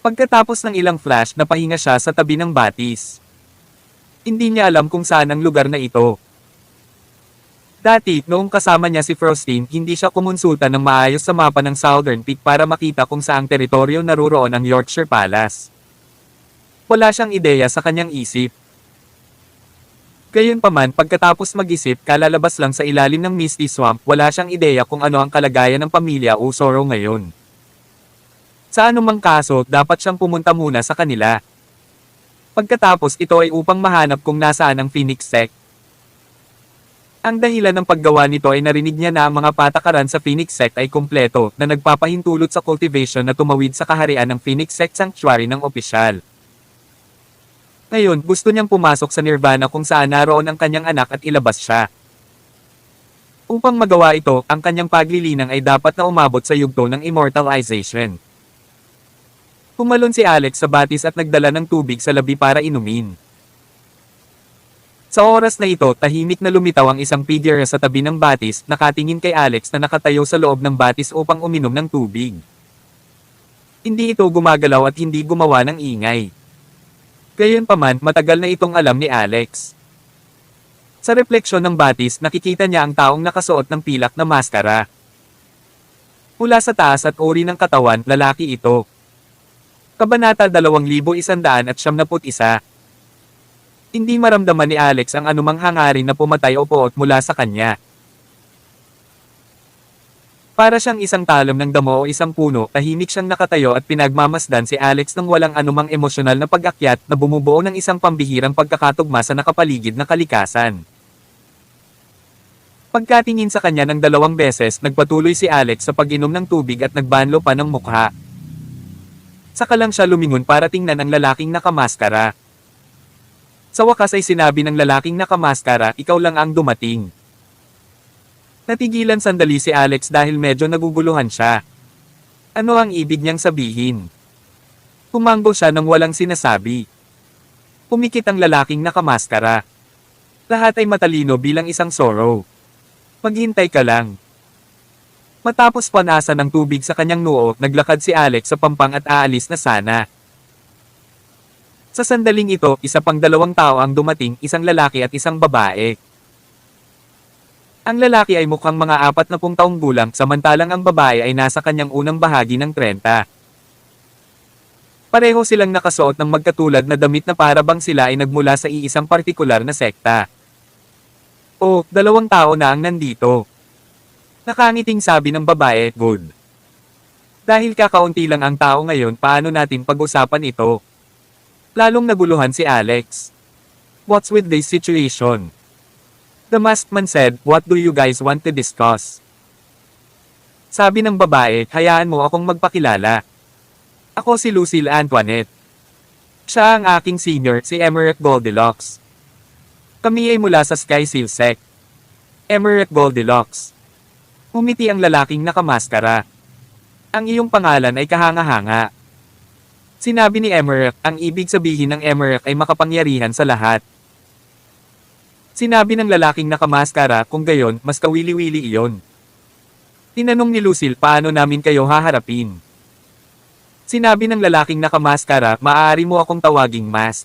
Pagkatapos ng ilang flash, napahinga siya sa tabi ng batis. Hindi niya alam kung saan ang lugar na ito. Dati, noong kasama niya si Frostin, hindi siya kumonsulta ng maayos sa mapa ng Southern Peak para makita kung saang teritoryo naruroon ang Yorkshire Palace. Wala siyang ideya sa kanyang isip. Gayunpaman, pagkatapos mag-isip, kalalabas lang sa ilalim ng Misty Swamp, wala siyang ideya kung ano ang kalagayan ng pamilya Usoro ngayon. Sa anumang kaso, dapat siyang pumunta muna sa kanila. Pagkatapos ito ay upang mahanap kung nasaan ang Phoenix Sect. Ang dahilan ng paggawa nito ay narinig niya na ang mga patakaran sa Phoenix Sect ay kumpleto, na nagpapahintulot sa cultivation na tumawid sa kaharian ng Phoenix Sect Sanctuary ng opisyal. Ngayon, gusto niyang pumasok sa Nirvana kung saan naroon ang kanyang anak at ilabas siya. Upang magawa ito, ang kanyang paglilinang ay dapat na umabot sa yugto ng immortalization. Pumalon si Alex sa batis at nagdala ng tubig sa labi para inumin. Sa oras na ito, tahimik na lumitaw ang isang figure sa tabi ng batis, nakatingin kay Alex na nakatayo sa loob ng batis upang uminom ng tubig. Hindi ito gumagalaw at hindi gumawa ng ingay. Gayunpaman, matagal na itong alam ni Alex. Sa refleksyon ng batis, nakikita niya ang taong nakasuot ng pilak na maskara. Mula sa taas at uri ng katawan, lalaki ito. Kabanata 2171. Hindi maramdaman ni Alex ang anumang hangarin na pumatay o puot mula sa kanya. Para siyang isang talom ng damo o isang puno, tahimik siyang nakatayo at pinagmamasdan si Alex ng walang anumang emosyonal na pag-akyat na bumubuo ng isang pambihirang pagkakatugma sa nakapaligid na kalikasan. Pagkatingin sa kanya ng 2 beses, nagpatuloy si Alex sa pag-inom ng tubig at nagbanlo pa ng mukha. Saka lang siya lumingon para tingnan ang lalaking nakamaskara. Sa wakas ay sinabi ng lalaking nakamaskara, ikaw lang ang dumating. Natigilan sandali si Alex dahil medyo naguguluhan siya. Ano ang ibig niyang sabihin? Humanggo siya nang walang sinasabi. Pumikit ang lalaking nakamaskara. Lahat ay matalino bilang isang Zorro. Maghintay ka lang. Matapos panasan ng tubig sa kanyang noo, naglakad si Alex sa pampang at aalis na sana. Sa sandaling ito, isa pang 2 tao ang dumating, isang lalaki at isang babae. Ang lalaki ay mukhang mga 40 taong gulang, samantalang ang babae ay nasa kanyang unang bahagi ng 30. Pareho silang nakasuot ng magkatulad na damit na para bang sila ay nagmula sa iisang partikular na sekta. Oh, 2 tao na ang nandito. Nakangiting sabi ng babae, good. Dahil kakaunti lang ang tao ngayon, paano natin pag-usapan ito? Lalong naguluhan si Alex. What's with this situation? The masked man said, what do you guys want to discuss? Sabi ng babae, hayaan mo akong magpakilala. Ako si Lucille Antoinette. Siya ang aking senior, si Emmerich Goldilocks. Kami ay mula sa Sky Seal Sect. Emmerich Goldilocks. Umiti ang lalaking nakamaskara. Ang iyong pangalan ay kahanga-hanga. Sinabi ni Emmerich, ang ibig sabihin ng Emmerich ay makapangyarihan sa lahat. Sinabi ng lalaking nakamaskara, kung gayon, mas kawili-wili iyon. Tinanong ni Lucille, paano namin kayo haharapin? Sinabi ng lalaking nakamaskara, maaari mo akong tawaging Mask.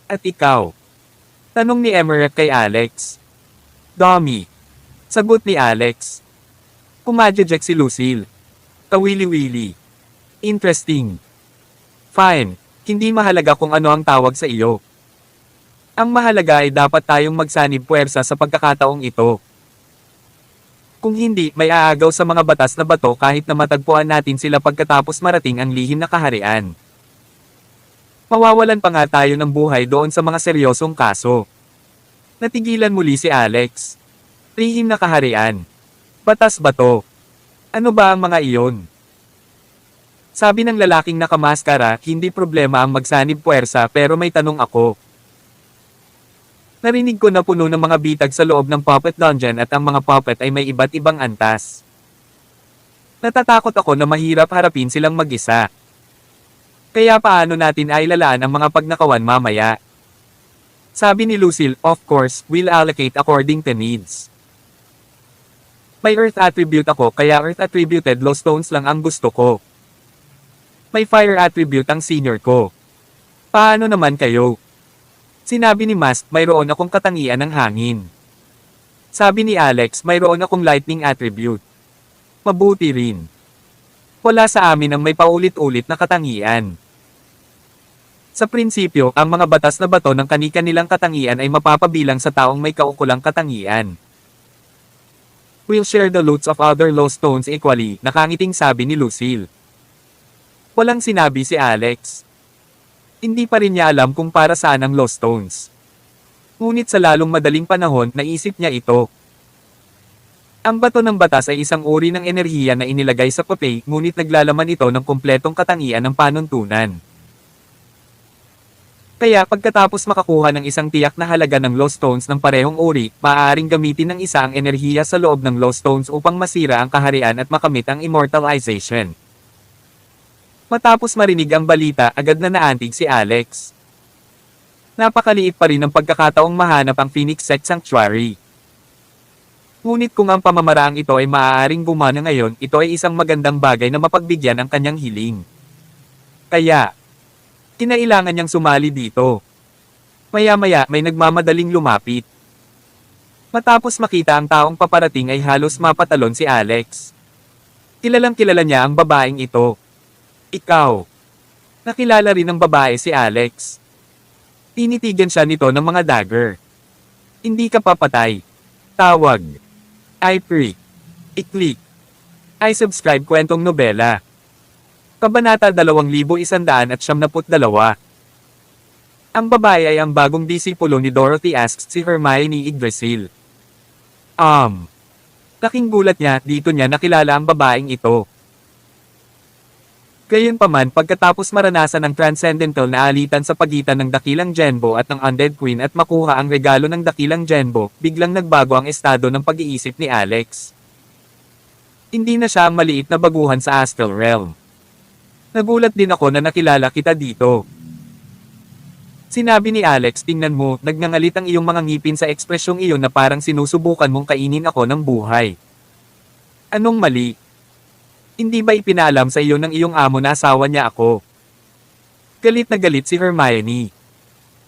At ikaw? Tanong ni Emmerich kay Alex. Dummy. Sagot ni Alex. Pumadjejek si Lucille. Kawili-wili. Interesting. Fine, hindi mahalaga kung ano ang tawag sa iyo. Ang mahalaga ay dapat tayong magsanib puwersa sa pagkakataong ito. Kung hindi, may aagaw sa mga batas na bato kahit na matagpuan natin sila pagkatapos marating ang lihim na kaharian. Mawawalan pa nga tayo ng buhay doon sa mga seryosong kaso. Natigilan muli si Alex. Lihim na kaharian. Batas bato. Ano ba ang mga iyon? Sabi ng lalaking nakamaskara, hindi problema ang magsanib puwersa pero may tanong ako. Narinig ko na puno ng mga bitag sa loob ng puppet dungeon at ang mga puppet ay may iba't ibang antas. Natatakot ako na mahirap harapin silang mag-isa. Kaya paano natin ailalaan ang mga pagnakawan mamaya? Sabi ni Lucille, of course, we'll allocate according to needs. May earth attribute ako kaya earth attributed low stones lang ang gusto ko. May fire attribute ang senior ko. Paano naman kayo? Sinabi ni Mast, mayroon akong katangian ng hangin. Sabi ni Alex, mayroon akong lightning attribute. Mabuti rin. Wala sa amin ang may paulit-ulit na katangian. Sa prinsipyo, ang mga batas na bato ng kani-kanilang katangian ay mapapabilang sa taong may kaukulang katangian. We'll share the loots of other low stones equally, nakangiting sabi ni Lucille. Walang sinabi si Alex. Hindi pa rin niya alam kung para saan ang low stones. Ngunit sa lalong madaling panahon, naisip niya ito. Ang bato ng batas ay isang uri ng enerhiya na inilagay sa papel, ngunit naglalaman ito ng kumpletong katangian ng panuntunan. Kaya pagkatapos makakuha ng isang tiyak na halaga ng low stones ng parehong uri, maaaring gamitin ng isa ang enerhiya sa loob ng low stones upang masira ang kaharian at makamit ang immortalization. Matapos marinig ang balita, agad na naantig si Alex. Napakaliit pa rin ang pagkakataong mahanap ang Phoenix Set Sanctuary. Ngunit kung ang pamamaraang ito ay maaaring gumana ngayon, ito ay isang magandang bagay na mapagbigyan ang kanyang hiling. Kaya, kinailangan niyang sumali dito. Maya-maya may nagmamadaling lumapit. Matapos makita ang taong paparating ay halos mapatalon si Alex. Kilalang kilala niya ang babaeng ito. Ikaw. Nakilala rin ng babae si Alex. Tinitigan siya nito ng mga dagger. Hindi ka papatay. Tawag. I-freak. I-click. I-subscribe kwentong nobela. Kabanata 2172. Ang babae ay ang bagong disipulo ni Dorothy asks si Hermione Yggdrasil. Laking gulat niya, dito niya nakilala ang babaeng ito. Gayunpaman pagkatapos maranasan ang transcendental na alitan sa pagitan ng Dakilang Genbo at ng Undead Queen at makuha ang regalo ng Dakilang Genbo, biglang nagbago ang estado ng pag-iisip ni Alex. Hindi na siya ang maliit na baguhan sa Astral Realm. Nagulat din ako na nakilala kita dito. Sinabi ni Alex, tingnan mo, nagngangalit ang iyong mga ngipin sa ekspresyong iyon na parang sinusubukan mong kainin ako ng buhay. Anong mali? Hindi ba ipinaalam sa iyo ng iyong amo na asawa niya ako? Galit na galit si Hermione.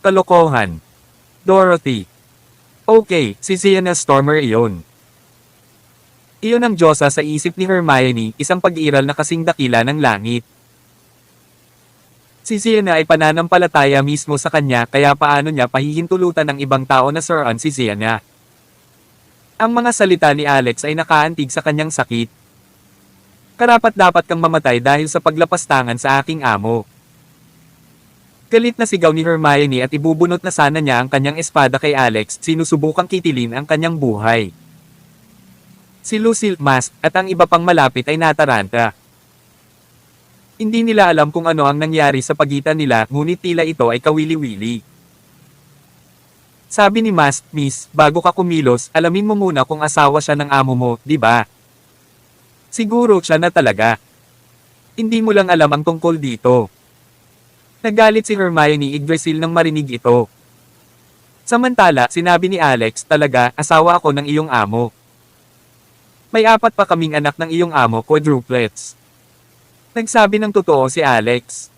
Kalokohan. Dorothy. Okay, si Sienna Stormer iyon. Iyon ang Diyosa sa isip ni Hermione, isang pag-iiral na kasing dakila ng langit. Si Sienna ay pananampalataya mismo sa kanya kaya paano niya pahihintulutan ng ibang tao na suruan si Sienna. Ang mga salita ni Alex ay nakaantig sa kanyang sakit. Karapat-dapat kang mamatay dahil sa paglapastangan sa aking amo. Galit na sigaw ni Hermione at ibubunot na sana niya ang kanyang espada kay Alex, sinusubukang kitilin ang kanyang buhay. Si Lucille, Mast, at ang iba pang malapit ay nataranta. Hindi nila alam kung ano ang nangyari sa pagitan nila, ngunit tila ito ay kawili-wili. Sabi ni Mast, Miss, bago ka kumilos, alamin mo muna kung asawa siya ng amo mo, di ba? Siguro siya na talaga. Hindi mo lang alam ang tungkol dito. Nagalit si Hermione Yggdrasil nang marinig ito. Samantala, sinabi ni Alex, talaga, asawa ako ng iyong amo. May 4 pa kaming anak ng iyong amo, quadruplets. Nagsabi ng totoo si Alex.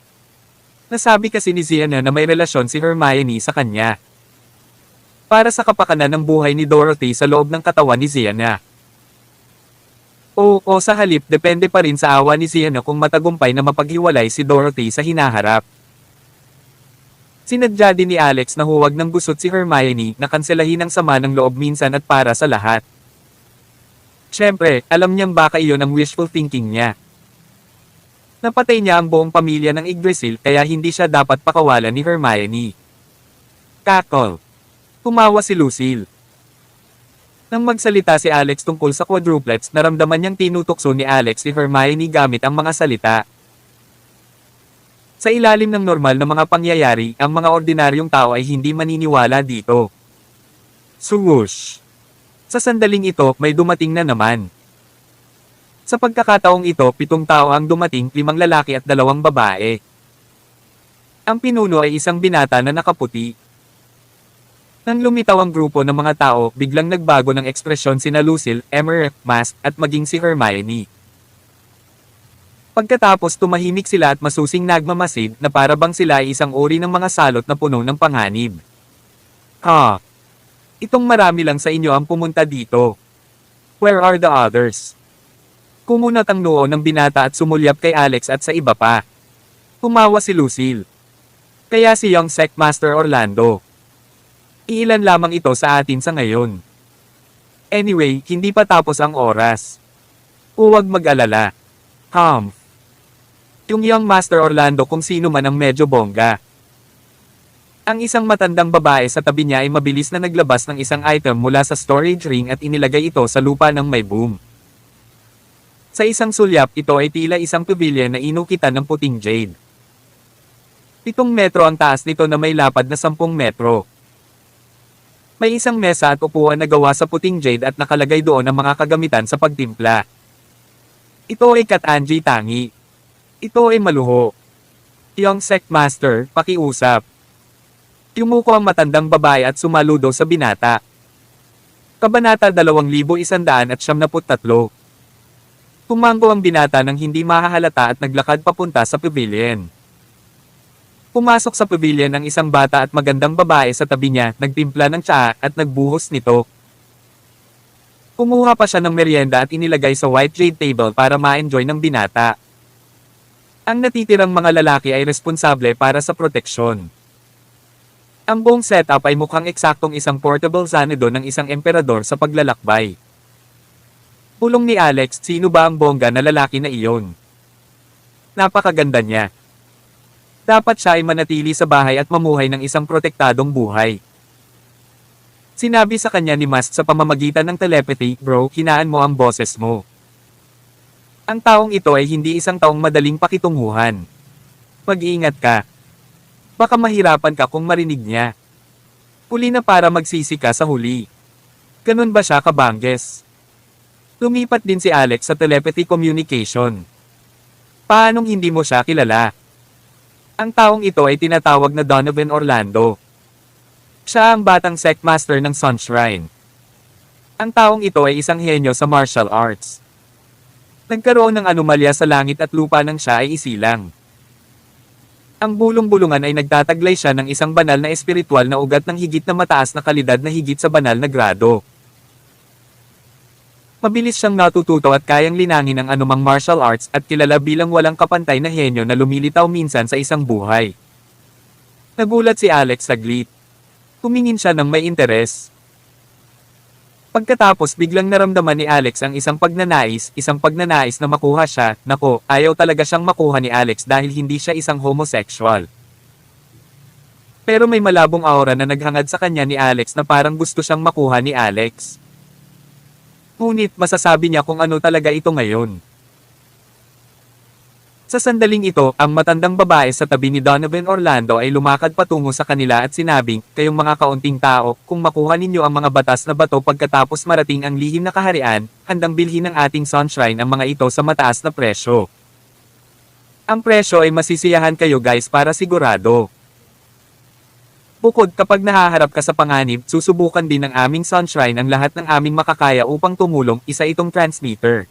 Nasabi kasi ni Sienna na may relasyon si Hermione sa kanya. Para sa kapakanan ng buhay ni Dorothy sa loob ng katawan ni Sienna. O sa halip depende pa rin sa awa ni Sienna kung matagumpay na mapaghiwalay si Dorothy sa hinaharap. Sinadya din ni Alex na huwag ng gusot si Hermione na kanselahin ang sama ng loob minsan at para sa lahat. Siyempre, alam niyang baka iyon ang wishful thinking niya. Napatay niya ang buong pamilya ng Yggdrasil kaya hindi siya dapat pakawalan ni Hermione. Kakol. Tumawa si Lucille. Nang magsalita si Alex tungkol sa quadruplets, naramdaman niyang tinutukso ni Alex si Hermione gamit ang mga salita. Sa ilalim ng normal na mga pangyayari, ang mga ordinaryong tao ay hindi maniniwala dito. Swoosh! Sa sandaling ito, may dumating na naman. Sa pagkakataong ito, 7 tao ang dumating, 5 lalaki at 2 babae. Ang pinuno ay isang binata na nakaputi. Nang lumitaw ang grupo ng mga tao, biglang nagbago ng ekspresyon sina Lucille, Emer, Mask, at maging si Hermione. Pagkatapos tumahimik sila at masusing nagmamasid na para bang sila ay isang uri ng mga salot na puno ng panganib. Itong marami lang sa inyo ang pumunta dito. Where are the others? Kumunat ang noo ng binata at sumulyap kay Alex at sa iba pa. Tumawa si Lucille. Kaya si Young Sectmaster Orlando. Iilan lamang ito sa atin sa ngayon. Anyway, hindi pa tapos ang oras. Huwag mag-alala. Yung Young Master Orlando kung sino man ang medyo bongga. Ang isang matandang babae sa tabi niya ay mabilis na naglabas ng isang item mula sa storage ring at inilagay ito sa lupa ng may boom. Sa isang sulyap, ito ay tila isang pavilion na inukitan ng puting jade. 7 metro ang taas nito na may lapad na 10 metro. May isang mesa at upuan na gawa sa puting jade at nakalagay doon ang mga kagamitan sa pagtimpla. Ito ay Katanji Tangi. Ito ay maluho. Young Sectmaster, pakiusap. Yumuko ang matandang babae at sumaludo sa binata. Kabanata 2173. Tumango ang binata nang hindi mahahalata at naglakad papunta sa pavilion. Pumasok sa pavilion ang isang bata at magandang babae sa tabi niya, nagtimpla ng tsaa at nagbuhos nito. Kumuha pa siya ng merienda at inilagay sa white jade table para ma-enjoy ng binata. Ang natitirang mga lalaki ay responsable para sa proteksyon. Ang buong setup ay mukhang eksaktong isang portable Xanadu ng isang emperador sa paglalakbay. Pulong ni Alex, sino ba ang bongga na lalaki na iyon? Napakaganda niya. Dapat siya ay manatili sa bahay at mamuhay ng isang protektadong buhay. Sinabi sa kanya ni Mask sa pamamagitan ng telepathy, bro, hinaan mo ang boses mo. Ang taong ito ay hindi isang taong madaling pakitunguhan. Mag-iingat ka. Baka mahirapan ka kung marinig niya. Huli na para magsisi ka sa huli. Ganun ba siya kabangges? Lumipat din si Alex sa telepathy communication. Paanong hindi mo siya kilala? Ang taong ito ay tinatawag na Donovan Orlando. Siya ang batang Sectmaster ng Sunshrine. Ang taong ito ay isang henyo sa martial arts. Nagkaroon ng anomalya sa langit at lupa nang siya ay isilang. Ang bulong-bulungan ay nagtataglay siya ng isang banal na espiritual na ugat ng higit na mataas na kalidad na higit sa banal na grado. Mabilis siyang natututo at kayang linangin ang anumang martial arts at kilala bilang walang kapantay na henyo na lumilitaw minsan sa isang buhay. Nagulat si Alex saglit. Tumingin siya ng may interes. Pagkatapos biglang naramdaman ni Alex ang isang pagnanais na makuha siya. Nako, ayaw talaga siyang makuha ni Alex dahil hindi siya isang homosexual. Pero may malabong aura na naghangad sa kanya ni Alex na parang gusto siyang makuha ni Alex. Ngunit masasabi niya kung ano talaga ito ngayon. Sa sandaling ito, ang matandang babae sa tabi ni Donovan Orlando ay lumakad patungo sa kanila at sinabing, kayong mga kaunting tao, kung makuha ninyo ang mga batas na bato pagkatapos marating ang lihim na kaharian, handang bilhin ng ating Sunshrine ang mga ito sa mataas na presyo. Ang presyo ay masisiyahan kayo guys para sigurado. Bukod kapag nahaharap ka sa panganib, susubukan din ng aming Sunshrine ang lahat ng aming makakaya upang tumulong, isa itong transmitter.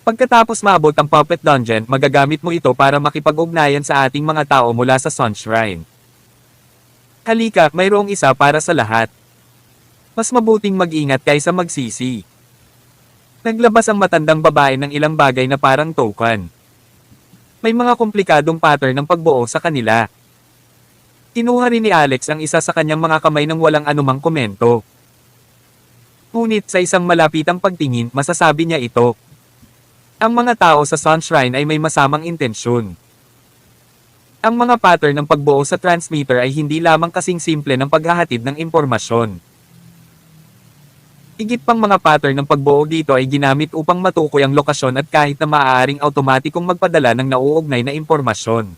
Pagkatapos maabot ang Puppet Dungeon, magagamit mo ito para makipag-ugnayan sa ating mga tao mula sa Sunshrine. Halika, mayroong isa para sa lahat. Mas mabuting mag-ingat kaysa magsisi. Naglabas ang matandang babae ng ilang bagay na parang token. May mga komplikadong pattern ng pagbuo sa kanila. Kinuha rin ni Alex ang isa sa kanyang mga kamay nang walang anumang komento. Ngunit sa isang malapitang pagtingin, masasabi niya ito. Ang mga tao sa Sunshrine ay may masamang intensyon. Ang mga pattern ng pagbuo sa transmitter ay hindi lamang kasing simple ng paghahatid ng impormasyon. Higit pang mga pattern ng pagbuo dito ay ginamit upang matukoy ang lokasyon at kahit na maaaring automatikong magpadala ng nauugnay na impormasyon.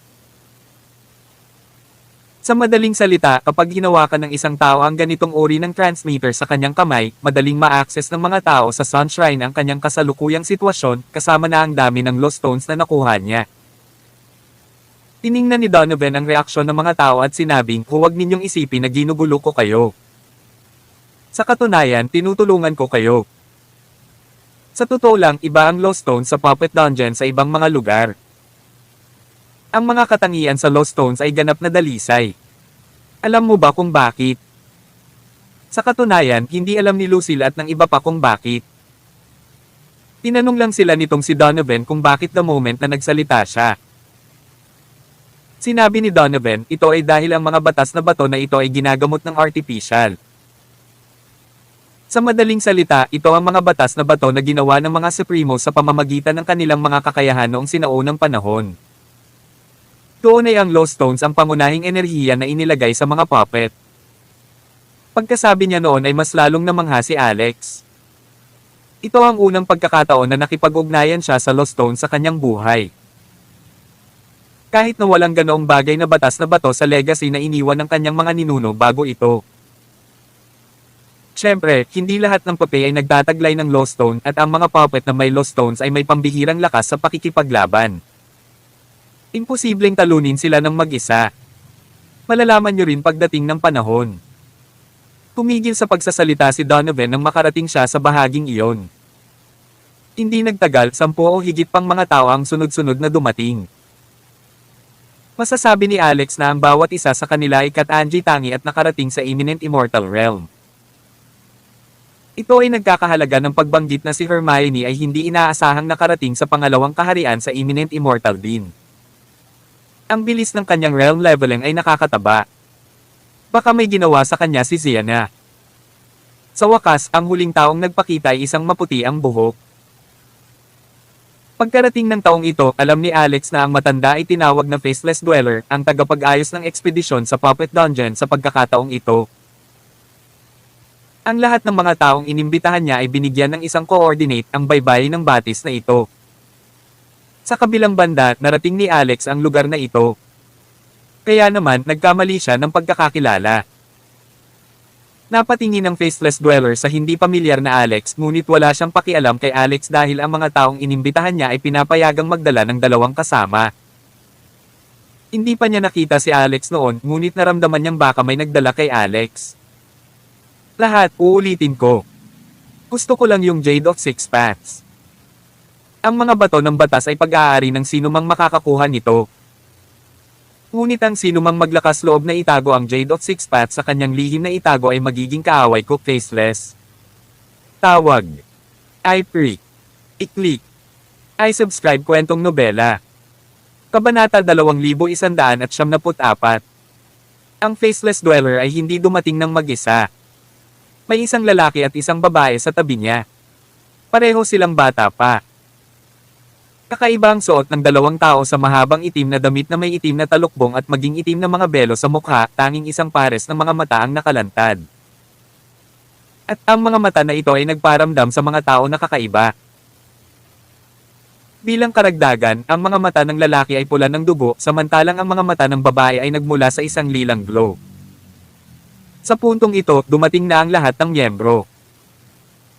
Sa madaling salita, kapag hinawakan ng isang tao ang ganitong uri ng transmitter sa kanyang kamay, madaling ma-access ng mga tao sa Sunshine ang kanyang kasalukuyang sitwasyon, kasama na ang dami ng lost stones na nakuha niya. Tiningnan ni Donovan ang reaksyon ng mga tao at sinabing, huwag ninyong isipin na ginugulo ko kayo. Sa katunayan, tinutulungan ko kayo. Sa totoo lang, iba ang lost stones sa Puppet Dungeon sa ibang mga lugar. Ang mga katangian sa Lost Stones ay ganap na dalisay. Alam mo ba kung bakit? Sa katunayan, hindi alam ni Lucille at ng iba pa kung bakit. Tinanong lang sila nitong si Donovan kung bakit the moment na nagsalita siya. Sinabi ni Donovan, ito ay dahil ang mga batas na bato na ito ay ginagamot ng artificial. Sa madaling salita, ito ang mga batas na bato na ginawa ng mga Supremo sa pamamagitan ng kanilang mga kakayahan noong sinaunang panahon. Doon ay ang Lost Stones ang pangunahing enerhiya na inilagay sa mga puppet. Pagkasabi niya noon ay mas lalong namangha si Alex. Ito ang unang pagkakataon na nakipag-ugnayan siya sa Lost Stones sa kanyang buhay. Kahit na walang ganoong bagay na batas na bato sa legacy na iniwan ng kanyang mga ninuno bago ito. Siyempre, hindi lahat ng puppet ay nagtataglay ng Lost Stone at ang mga puppet na may Lost Stones ay may pambihirang lakas sa pakikipaglaban. Imposibleng talunin sila ng mag-isa. Malalaman nyo rin pagdating ng panahon. Tumigil sa pagsasalita si Donovan nang makarating siya sa bahaging iyon. Hindi nagtagal, 10 o higit pang mga tao ang sunod-sunod na dumating. Masasabi ni Alex na ang bawat isa sa kanila ay katangi tangi at nakarating sa imminent immortal realm. Ito ay nagkakahalaga ng pagbanggit na si Hermione ay hindi inaasahang nakarating sa pangalawang kaharian sa imminent immortal din. Ang bilis ng kanyang realm leveling ay nakakataba. Baka may ginawa sa kanya si Sienna. Sa wakas, ang huling taong nagpakita ay isang maputi ang buhok. Pagkarating ng taong ito, alam ni Alex na ang matanda ay tinawag na Faceless Dweller, ang tagapag-ayos ng ekspedisyon sa Puppet Dungeon sa pagkakataong ito. Ang lahat ng mga taong inimbitahan niya ay binigyan ng isang coordinate, ang baybayin ng batis na ito. Sa kabilang banda, narating ni Alex ang lugar na ito. Kaya naman, nagkamali siya ng pagkakakilala. Napatingin ang Faceless Dweller sa hindi pamilyar na Alex, ngunit wala siyang pakialam kay Alex dahil ang mga taong inimbitahan niya ay pinapayagang magdala ng 2 kasama. Hindi pa niya nakita si Alex noon, ngunit naramdaman niyang baka may nagdala kay Alex. Lahat, uulitin ko. Gusto ko lang yung Jade of Six Paths. Ang mga bato ng batas ay pag-aari ng sinumang makakakuha nito. Ngunit ang sinumang maglakas loob na itago ang Jade of Six Paths sa kanyang lihim na itago ay magiging kaaway ko, Faceless. Tawag. I-freak. I-click. I-subscribe kwentong nobela. Kabanata 2174. Ang Faceless Dweller ay hindi dumating ng mag-isa. May isang lalaki at isang babae sa tabi niya. Pareho silang bata pa. Kakaiba ang suot ng 2 tao sa mahabang itim na damit na may itim na talukbong at maging itim na mga belo sa mukha, tanging isang pares ng mga mata ang nakalantad. At ang mga mata na ito ay nagparamdam sa mga tao na kakaiba. Bilang karagdagan, ang mga mata ng lalaki ay pula ng dugo, samantalang ang mga mata ng babae ay nagmula sa isang lilang glow. Sa puntong ito, dumating na ang lahat ng miyembro.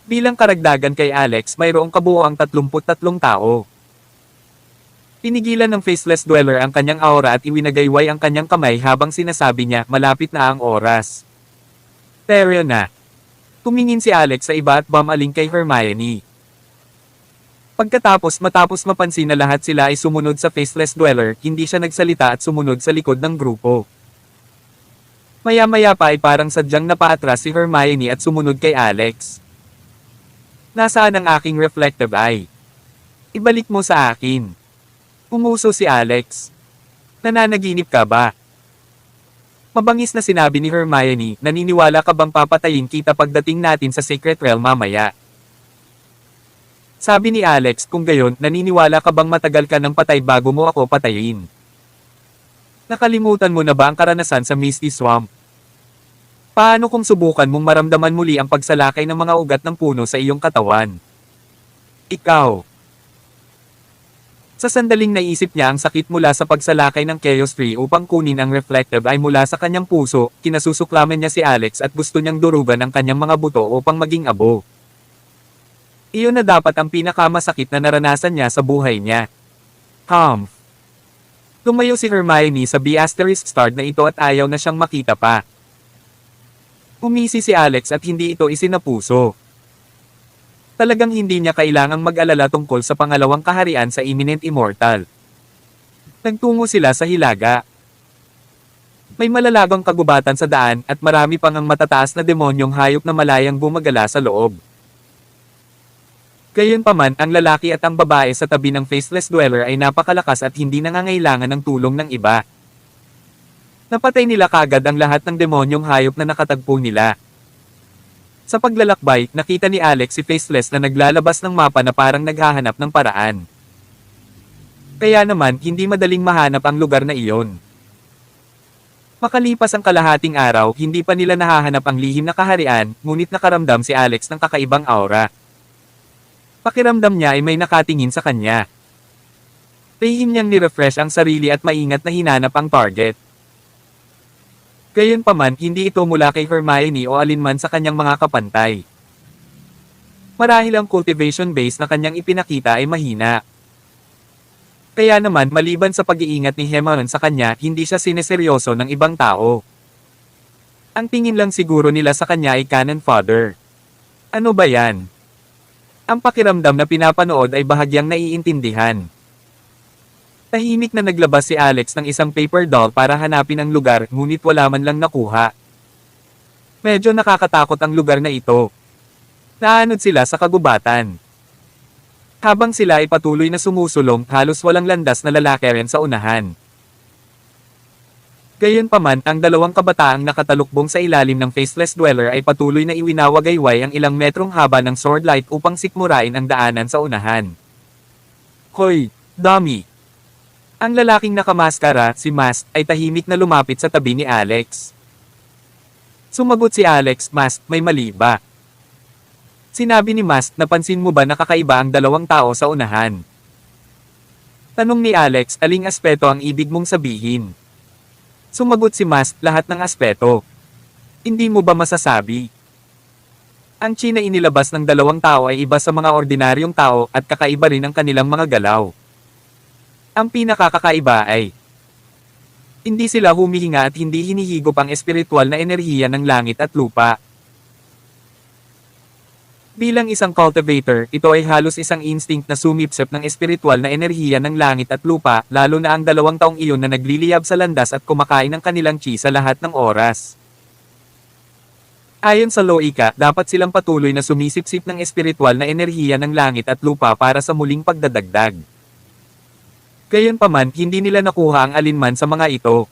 Bilang karagdagan kay Alex, mayroong kabuoang 33 tao. Pinigilan ng Faceless Dweller ang kanyang aura at iwinagayway ang kanyang kamay habang sinasabi niya, malapit na ang oras. Pero na. Tumingin si Alex sa iba at bumaling kay Hermione. Matapos mapansin na lahat sila ay sumunod sa Faceless Dweller, hindi siya nagsalita at sumunod sa likod ng grupo. Maya-maya pa ay parang sadyang napaatras si Hermione at sumunod kay Alex. Nasaan ang aking reflective eye? Ibalik mo sa akin. Umuso si Alex. Nananaginip ka ba? Mabangis na sinabi ni Hermione, naniniwala ka bang papatayin kita pagdating natin sa Secret Realm mamaya? Sabi ni Alex, kung gayon, naniniwala ka bang matagal ka ng patay bago mo ako patayin? Nakalimutan mo na ba ang karanasan sa Misty Swamp? Paano kung subukan mong maramdaman muli ang pagsalakay ng mga ugat ng puno sa iyong katawan? Ikaw. Sa sandaling naisip niya ang sakit mula sa pagsalakay ng Chaos Tree upang kunin ang reflective ay mula sa kanyang puso, kinasusuklaman niya si Alex at gusto niyang durugan ang kanyang mga buto upang maging abo. Iyon na dapat ang pinakamasakit na naranasan niya sa buhay niya. Humph. Tumayo si Hermione sa B***start na ito at ayaw na siyang makita pa. Umisi si Alex at hindi ito isinapuso. Talagang hindi niya kailangang mag-alala tungkol sa pangalawang kaharian sa Imminent Immortal. Nagtungo sila sa hilaga. May malalagang kagubatan sa daan at marami pang ang matataas na demonyong hayop na malayang gumagala sa loob. Gayunpaman, ang lalaki at ang babae sa tabi ng Faceless Dweller ay napakalakas at hindi nangangailangan ng tulong ng iba. Napatay nila kagad ang lahat ng demonyong hayop na nakatagpo nila. Sa paglalakbay, nakita ni Alex si Faceless na naglalabas ng mapa na parang naghahanap ng paraan. Kaya naman, hindi madaling mahanap ang lugar na iyon. Makalipas ang kalahating araw, hindi pa nila nahahanap ang lihim na kaharian, ngunit nakaramdam si Alex ng kakaibang aura. Pakiramdam niya ay may nakatingin sa kanya. Lihim niyang nirefresh ang sarili at maingat na hinanap ang target. Gayunpaman, hindi ito mula kay Hermione o alinman sa kanyang mga kapantay. Marahil ang cultivation base na kanyang ipinakita ay mahina. Kaya naman, maliban sa pag-iingat ni Hermione sa kanya, hindi siya sineseryoso ng ibang tao. Ang tingin lang siguro nila sa kanya ay cannon fodder. Ano ba yan? Ang pakiramdam na pinapanood ay bahagyang naiintindihan. Tahimik na naglabas si Alex ng isang paper doll para hanapin ang lugar, ngunit wala man lang nakuha. Medyo nakakatakot ang lugar na ito. Naanod sila sa kagubatan. Habang sila ay patuloy na sumusulong, halos walang landas na lalaki rin sa unahan. Gayunpaman, ang dalawang kabataang nakatalukbong sa ilalim ng Faceless Dweller ay patuloy na iwinawagayway ang ilang metrong haba ng swordlight upang sikmurain ang daanan sa unahan. Hoy, dummy! Ang lalaking nakamaskara, si Mast, ay tahimik na lumapit sa tabi ni Alex. Sumagot si Alex, Mast, may mali ba? Sinabi ni Mast, napansin mo ba na kakaiba ang dalawang tao sa unahan? Tanong ni Alex, aling aspeto ang ibig mong sabihin? Sumagot si Mast, lahat ng aspeto. Hindi mo ba masasabi? Ang chi na inilabas ng dalawang tao ay iba sa mga ordinaryong tao at kakaiba rin ang kanilang mga galaw. Ang pinakakakaiba ay hindi sila humihinga at hindi hinihigop ang espiritual na enerhiya ng langit at lupa. Bilang isang cultivator, ito ay halos isang instinct na sumipsip ng espiritual na enerhiya ng langit at lupa, lalo na ang dalawang taong iyon na nagliliyab sa landas at kumakain ng kanilang chi sa lahat ng oras. Ayon sa loika, dapat silang patuloy na sumisipsip ng espiritual na enerhiya ng langit at lupa para sa muling pagdadagdag. Gayunpaman, hindi nila nakuha ang alinman sa mga ito.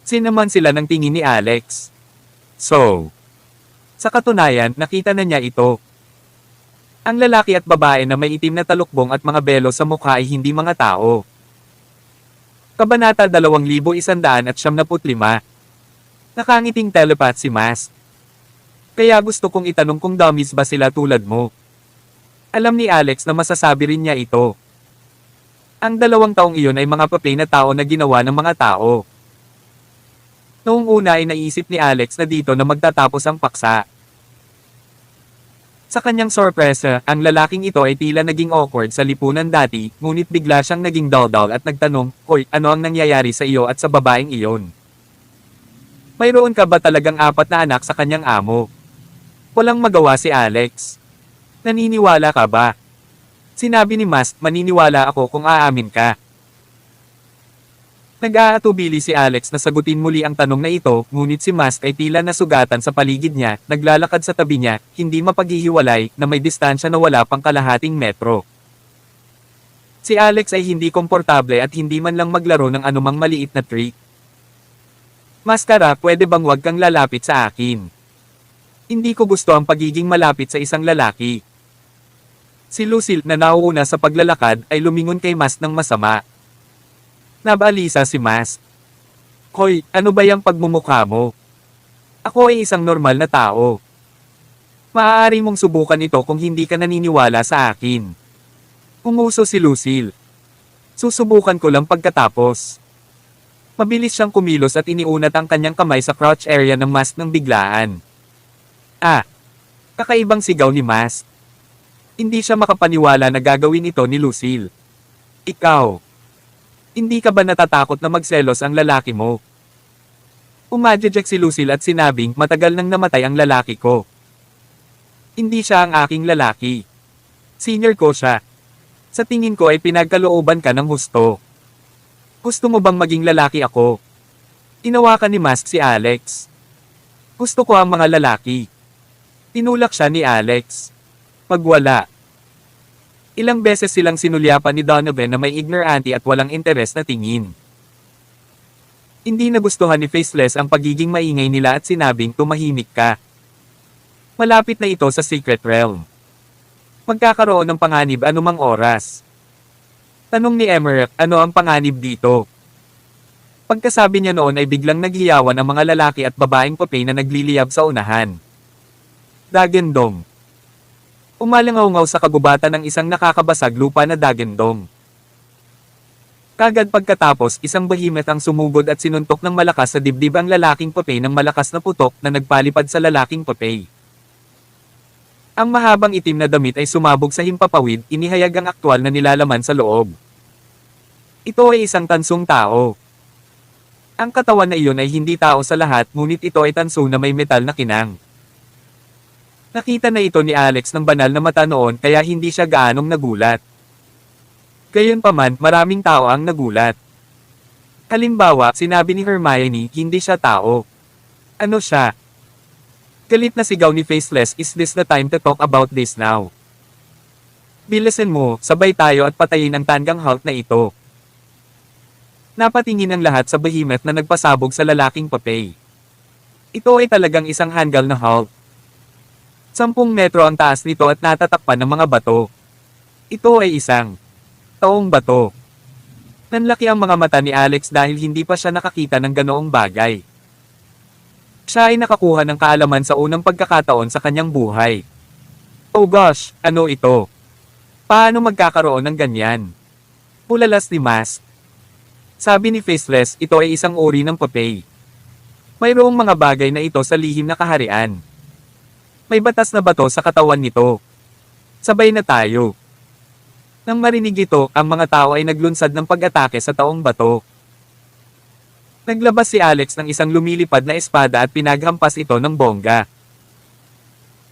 Sinaman sila ng tingin ni Alex. So, sa katunayan, nakita na niya ito. Ang lalaki at babae na may itim na talukbong at mga belo sa mukha ay hindi mga tao. Kabanata 2175. Nakangiting telepath si Mas. Kaya gusto kong itanong kung dummies ba sila tulad mo. Alam ni Alex na masasabi rin niya ito. Ang dalawang taong iyon ay mga papel na tao na ginawa ng mga tao. Noong una ay naisip ni Alex na dito na magtatapos ang paksa. Sa kanyang sorpresa, ang lalaking ito ay tila naging awkward sa lipunan dati, ngunit bigla siyang naging dull-dull at nagtanong, "Hoy, ano ang nangyayari sa iyo at sa babaeng iyon? Mayroon ka ba talagang 4 na anak sa kanyang amo?" Walang magawa si Alex. Naniniwala ka ba? Sinabi ni Mast, maniniwala ako kung aamin ka. Nag-aatubili si Alex na sagutin muli ang tanong na ito, ngunit si Mast ay tila nasugatan sa paligid niya, naglalakad sa tabi niya, hindi mapaghihiwalay, na may distansya na wala pang kalahating metro. Si Alex ay hindi komportable at hindi man lang maglaro ng anumang maliit na trick. Maskara, pwede bang wag kang lalapit sa akin? Hindi ko gusto ang pagiging malapit sa isang lalaki. Si Lucille na nauuna sa paglalakad ay lumingon kay Mas ng masama. Nabalisa si Mas. Hoy, ano ba yung pagmumukha mo? Ako ay isang normal na tao. Maaari mong subukan ito kung hindi ka naniniwala sa akin. Umuso si Lucille. Susubukan ko lang pagkatapos. Mabilis siyang kumilos at iniunat ang kanyang kamay sa crotch area ng mask ng biglaan. Ah! Kakaibang sigaw ni Mask. Hindi siya makapaniwala na gagawin ito ni Lucille. Ikaw! Hindi ka ba natatakot na magselos ang lalaki mo? Umadjejek si Lucille at sinabing matagal nang namatay ang lalaki ko. Hindi siya ang aking lalaki. Senior ko siya. Sa tingin ko ay pinagkalooban ka ng husto. Gusto mo bang maging lalaki ako? Tinawakan ni Mask si Alex. Gusto ko ang mga lalaki. Tinulak siya ni Alex. Pagwala. Ilang beses silang sinulyapan ni Donovan na may ignorante at walang interes na tingin. Hindi nagustuhan ni Faceless ang pagiging maingay nila at sinabing tumahimik ka. Malapit na ito sa Secret Realm. Magkakaroon ng panganib anumang oras. Tanong ni Emmerich, ano ang panganib dito? Pagkasabi niya noon ay biglang naghiyawan ang mga lalaki at babaeng papay na nagliliyab sa unahan. Dagendong. Umalangaw-ngaw sa kagubatan ng isang nakakabasag lupa na dagendong. Kagad pagkatapos isang behemoth ang sumugod at sinuntok ng malakas sa dibdib ang lalaking papay ng malakas na putok na nagpalipad sa lalaking papay. Ang mahabang itim na damit ay sumabog sa himpapawid, inihayag ang aktwal na nilalaman sa loob. Ito ay isang tansong tao. Ang katawan na iyon ay hindi tao sa lahat, ngunit ito ay tanso na may metal na kinang. Nakita na ito ni Alex ng banal na mata noon kaya hindi siya gaanong nagulat. Gayunpaman, maraming tao ang nagulat. Halimbawa, sinabi ni Hermione, hindi siya tao. Ano siya? Galit na sigaw ni Faceless, is this the time to talk about this now? Bilisan mo, sabay tayo at patayin ang tanggang Hulk na ito. Napatingin ang lahat sa behemoth na nagpasabog sa lalaking papay. Ito ay talagang isang hanggal na Hulk. 10 metro ang taas nito at natatakpan ng mga bato. Ito ay isang taong bato. Nanlaki ang mga mata ni Alex dahil hindi pa siya nakakita ng ganoong bagay. Siya ay nakakuha ng kaalaman sa unang pagkakataon sa kanyang buhay. Oh gosh, ano ito? Paano magkakaroon ng ganyan? Pulalas ni Mask. Sabi ni Faceless, ito ay isang uri ng papay. Mayroong mga bagay na ito sa lihim na kaharian. May batas na bato sa katawan nito. Sabay na tayo. Nang marinig ito, ang mga tao ay naglunsad ng pag-atake sa taong bato. Naglabas si Alex ng isang lumilipad na espada at pinaghampas ito ng bongga.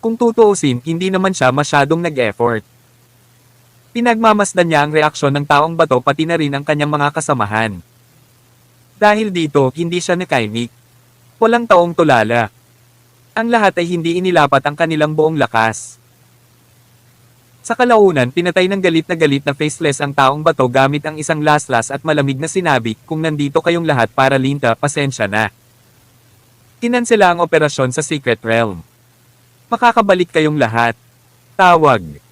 Kung tutuusin, hindi naman siya masyadong nag-effort. Pinagmamasdan niya ang reaksyon ng taong bato pati na rin ang kanyang mga kasamahan. Dahil dito, hindi siya nakaimik. Walang taong tulala. Ang lahat ay hindi inilapat ang kanilang buong lakas. Sa kalaunan, pinatay ng galit na Faceless ang taong bato gamit ang isang laslas at malamig na sinabi, kung nandito kayong lahat para linta, pasensya na. Kinansela ang operasyon sa Secret Realm. Makakabalik kayong lahat. Tawag.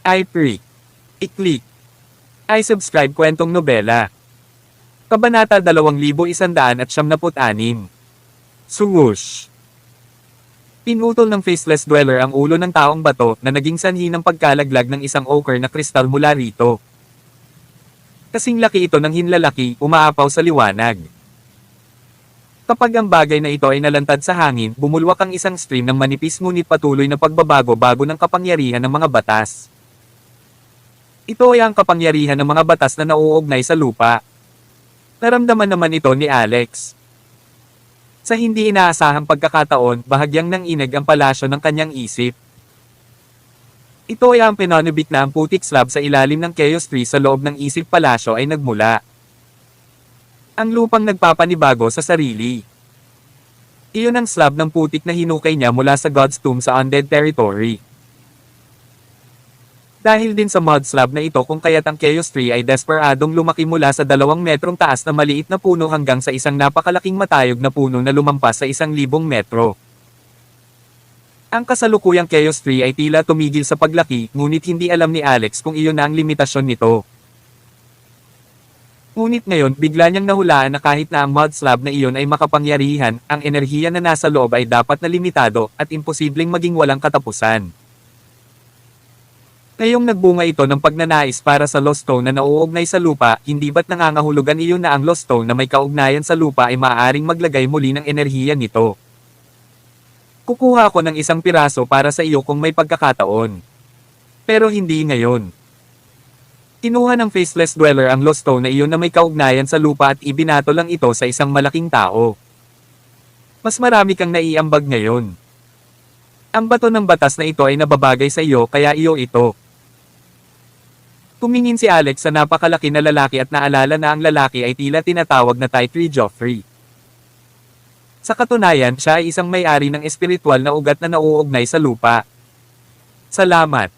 I-pre. I-click. I-subscribe kwentong nobela. Kabanata 2196. Swoosh. Pinutol ng Faceless Dweller ang ulo ng taong bato na naging sanhi ng pagkalaglag ng isang ochre na kristal mula rito. Kasing laki ito ng hinlalaki, umaapaw sa liwanag. Kapag ang bagay na ito ay nalantad sa hangin, bumulwak ang isang stream ng manipis ngunit patuloy na pagbabago-bago ng kapangyarihan ng mga batas. Ito ay ang kapangyarihan ng mga batas na nauugnay sa lupa. Naramdaman naman ito ni Alex. Sa hindi inaasahang pagkakataon, bahagyang nanginag ang palasyo ng kanyang isip. Ito ay ang pinanubik na ang putik slab sa ilalim ng Chaos Tree sa loob ng isip palasyo ay nagmula. Ang lupang nagpapanibago sa sarili. Iyon ang slab ng putik na hinukay niya mula sa God's Tomb sa Undead Territory. Dahil din sa mud slab na ito kung kaya't ang Chaos Tree ay desperadong lumaki mula sa 2 metrong taas na maliit na puno hanggang sa isang napakalaking matayog na puno na lumampas sa 1,000 metro. Ang kasalukuyang Chaos Tree ay tila tumigil sa paglaki, ngunit hindi alam ni Alex kung iyon na ang limitasyon nito. Ngunit ngayon, bigla niyang nahulaan na kahit na ang mud slab na iyon ay makapangyarihan, ang enerhiya na nasa loob ay dapat na limitado, at imposibleng maging walang katapusan. Ngayong nagbunga ito ng pagnanais para sa lost stone na nauugnay sa lupa, hindi ba't nangangahulugan iyon na ang lost stone na may kaugnayan sa lupa ay maaaring maglagay muli ng enerhiya nito? Kukuha ako ng isang piraso para sa iyo kung may pagkakataon. Pero hindi ngayon. Kinuha ng Faceless Dweller ang lost stone na iyon na may kaugnayan sa lupa at ibinato lang ito sa isang malaking tao. Mas marami kang naiambag ngayon. Ang bato ng batas na ito ay nababagay sa iyo kaya iyo ito. Tumingin si Alex sa napakalaki na lalaki at naalala na ang lalaki ay tila tinatawag na Tytree Joffrey. Sa katunayan, siya ay isang may-ari ng espiritual na ugat na nauugnay sa lupa. Salamat.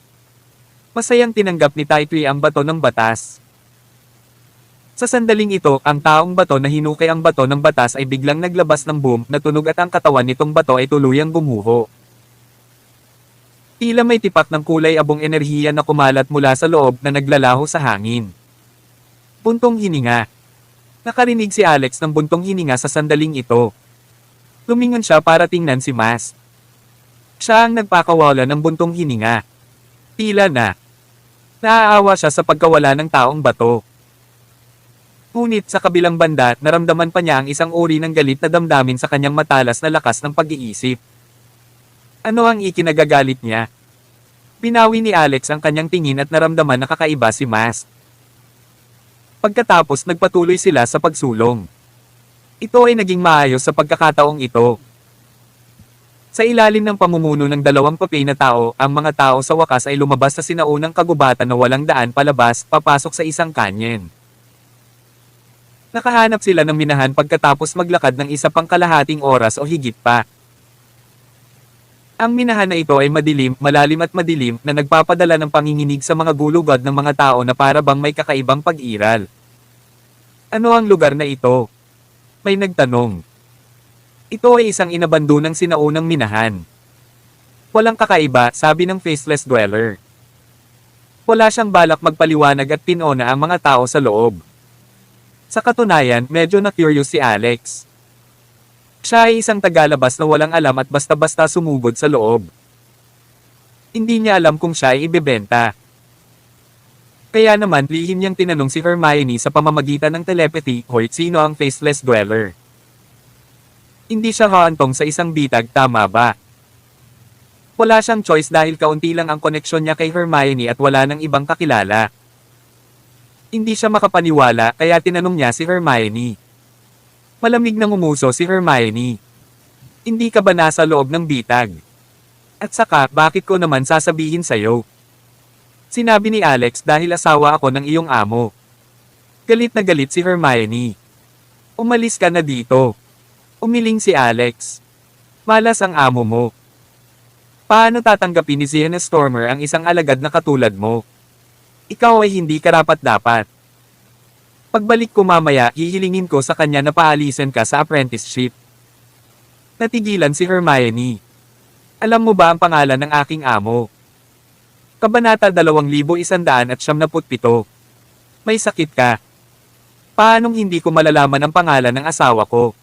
Masayang tinanggap ni Tytree ang bato ng batas. Sa sandaling ito, ang taong bato na hinukay ang bato ng batas ay biglang naglabas ng boom na tunog at ang katawan nitong bato ay tuluyang gumuho. Tila may tipak ng kulay abong enerhiya na kumalat mula sa loob na naglalaho sa hangin. Buntong hininga. Nakarinig si Alex ng buntong hininga sa sandaling ito. Lumingon siya para tingnan si Mas. Siya ang nagpakawala ng buntong hininga. Tila na. Naaawa siya sa pagkawala ng taong bato. Ngunit sa kabilang banda, naramdaman pa niya ang isang uri ng galit na damdamin sa kanyang matalas na lakas ng pag-iisip. Ano ang ikinagagalit niya? Binawi ni Alex ang kanyang tingin at naramdaman na kakaiba si Mas. Pagkatapos nagpatuloy sila sa pagsulong. Ito ay naging maayos sa pagkakataong ito. Sa ilalim ng pamumuno ng dalawang papay na tao, ang mga tao sa wakas ay lumabas sa sinaunang kagubatan na walang daan palabas, papasok sa isang kanyen. Nakahanap sila ng minahan pagkatapos maglakad ng isa pang kalahating oras o higit pa. Ang minahan na ito ay madilim, malalim at madilim na nagpapadala ng panginginig sa mga gulugod ng mga tao na para bang may kakaibang pag-iral. Ano ang lugar na ito? May nagtanong. Ito ay isang inabandonang sinaunang minahan. Walang kakaiba, sabi ng Faceless Dweller. Wala siyang balak magpaliwanag at pinona ang mga tao sa loob. Sa katunayan, medyo na-curious si Alex. Siya ay isang tagalabas na walang alam at basta-basta sumugod sa loob. Hindi niya alam kung siya ay ibebenta. Kaya naman lihim niyang tinanong si Hermione sa pamamagitan ng telepathy, "Hoy, sino ang Faceless Dweller?" Hindi siya haantong sa isang bitag, tama ba? Wala siyang choice dahil kaunti lang ang koneksyon niya kay Hermione at wala nang ibang kakilala. Hindi siya makapaniwala kaya tinanong niya si Hermione. Malamig nang umuso si Hermione. Hindi ka ba nasa loob ng bitag? At saka, bakit ko naman sasabihin sa'yo? Sinabi ni Alex dahil asawa ako ng iyong amo. Galit na galit si Hermione. Umalis ka na dito. Umiling si Alex. Malas ang amo mo. Paano tatanggapin ni Sienna Stormer ang isang alagad na katulad mo? Ikaw ay hindi karapat-dapat. Pagbalik ko mamaya, hihilingin ko sa kanya na paalisin ka sa apprenticeship. Natigilan si Hermione. Alam mo ba ang pangalan ng aking amo? Kabanata 2197. May sakit ka. Paanong hindi ko malalaman ang pangalan ng asawa ko?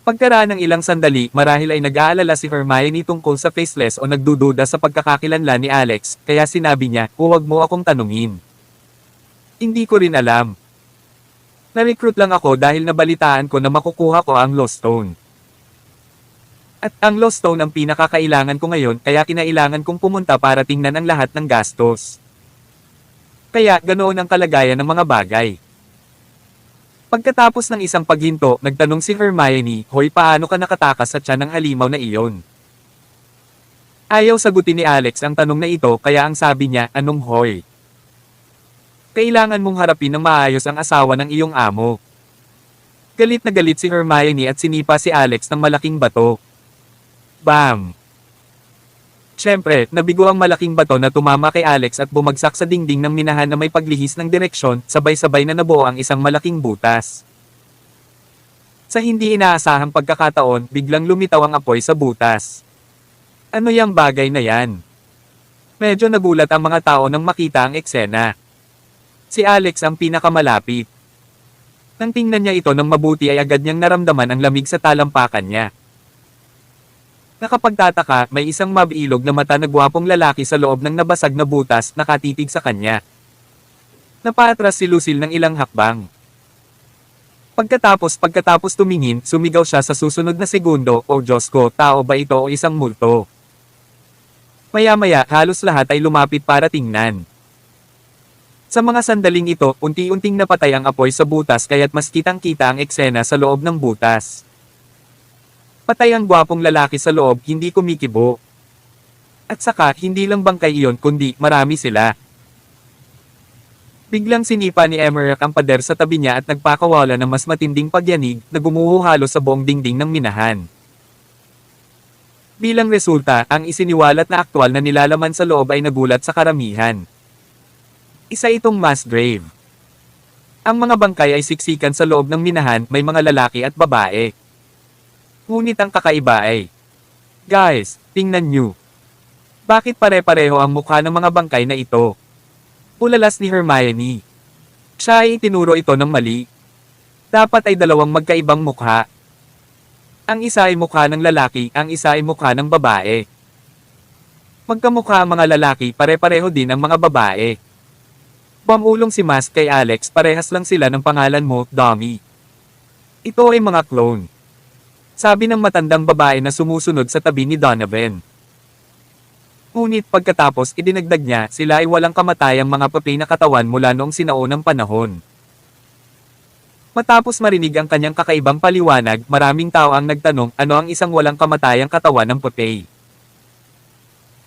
Pagkaraan ng ilang sandali, marahil ay nag-aalala si Hermione tungkol sa Faceless o nagdududa sa pagkakakilanlan ni Alex, kaya sinabi niya, "Huwag mo akong tanungin. Hindi ko rin alam. Na-recruit lang ako dahil nabalitaan ko na makukuha ko ang Lost Stone. At ang Lost Stone ang pinakakailangan ko ngayon kaya kinailangan kong pumunta para tingnan ang lahat ng gastos. Kaya ganoon ang kalagayan ng mga bagay." Pagkatapos ng isang paghinto, nagtanong si Hermione, "Hoy, paano ka nakatakas sa tiyan ng halimaw na iyon?" Ayaw sagutin ni Alex ang tanong na ito kaya ang sabi niya, "Anong hoy? Kailangan mong harapin ng maayos ang asawa ng iyong amo." Galit na galit si Hermione at sinipa si Alex ng malaking bato. Bam! Siyempre, nabigo ang malaking bato na tumama kay Alex at bumagsak sa dingding ng minahan na may paglihis ng direksyon, sabay-sabay na nabuo ang isang malaking butas. Sa hindi inaasahang pagkakataon, biglang lumitaw ang apoy sa butas. Ano yang bagay na yan? Medyo nagulat ang mga tao nang makita ang eksena. Si Alex ang pinakamalapit. Nang tingnan niya ito ng mabuti ay agad niyang naramdaman ang lamig sa talampakan niya. Nakapagtataka, may isang mabilog na mata na gwapong lalaki sa loob ng nabasag na butas nakatitig sa kanya. Napaatras si Lucille ng ilang hakbang. Pagkatapos tumingin, sumigaw siya sa susunod na segundo, "O Diyos ko, tao ba ito o isang multo?" Maya-maya, halos lahat ay lumapit para tingnan. Sa mga sandaling ito, unti-unting napatay ang apoy sa butas kaya't mas kitang-kita ang eksena sa loob ng butas. Patay ang gwapong lalaki sa loob, hindi kumikibo. At saka, hindi lang bangkay iyon kundi marami sila. Biglang sinipa ni Emmerich ang pader sa tabi niya at nagpakawala ng mas matinding pagyanig na gumuho halos sa buong dingding ng minahan. Bilang resulta, ang isiniwalat na aktwal na nilalaman sa loob ay nagulat sa karamihan. Isa itong mass grave. Ang mga bangkay ay siksikan sa loob ng minahan, may mga lalaki at babae. Ngunit ang kakaiba ay, guys, tingnan nyo. Bakit pare-pareho ang mukha ng mga bangkay na ito? Ulalas ni Hermione. Siya ay itinuro ito ng mali. Dapat ay dalawang magkaibang mukha. Ang isa ay mukha ng lalaki, ang isa ay mukha ng babae. Magkamukha ang mga lalaki, pare-pareho din ang mga babae. Pamulong si Mask kay Alex, parehas lang sila ng pangalan mo, dummy. Ito ay mga clone. Sabi ng matandang babae na sumusunod sa tabi ni Donovan. Ngunit pagkatapos idinagdag niya, sila ay walang kamatayang mga papay na katawan mula noong sinaunang panahon. Matapos marinig ang kanyang kakaibang paliwanag, maraming tao ang nagtanong, ano ang isang walang kamatayang katawan ng papay?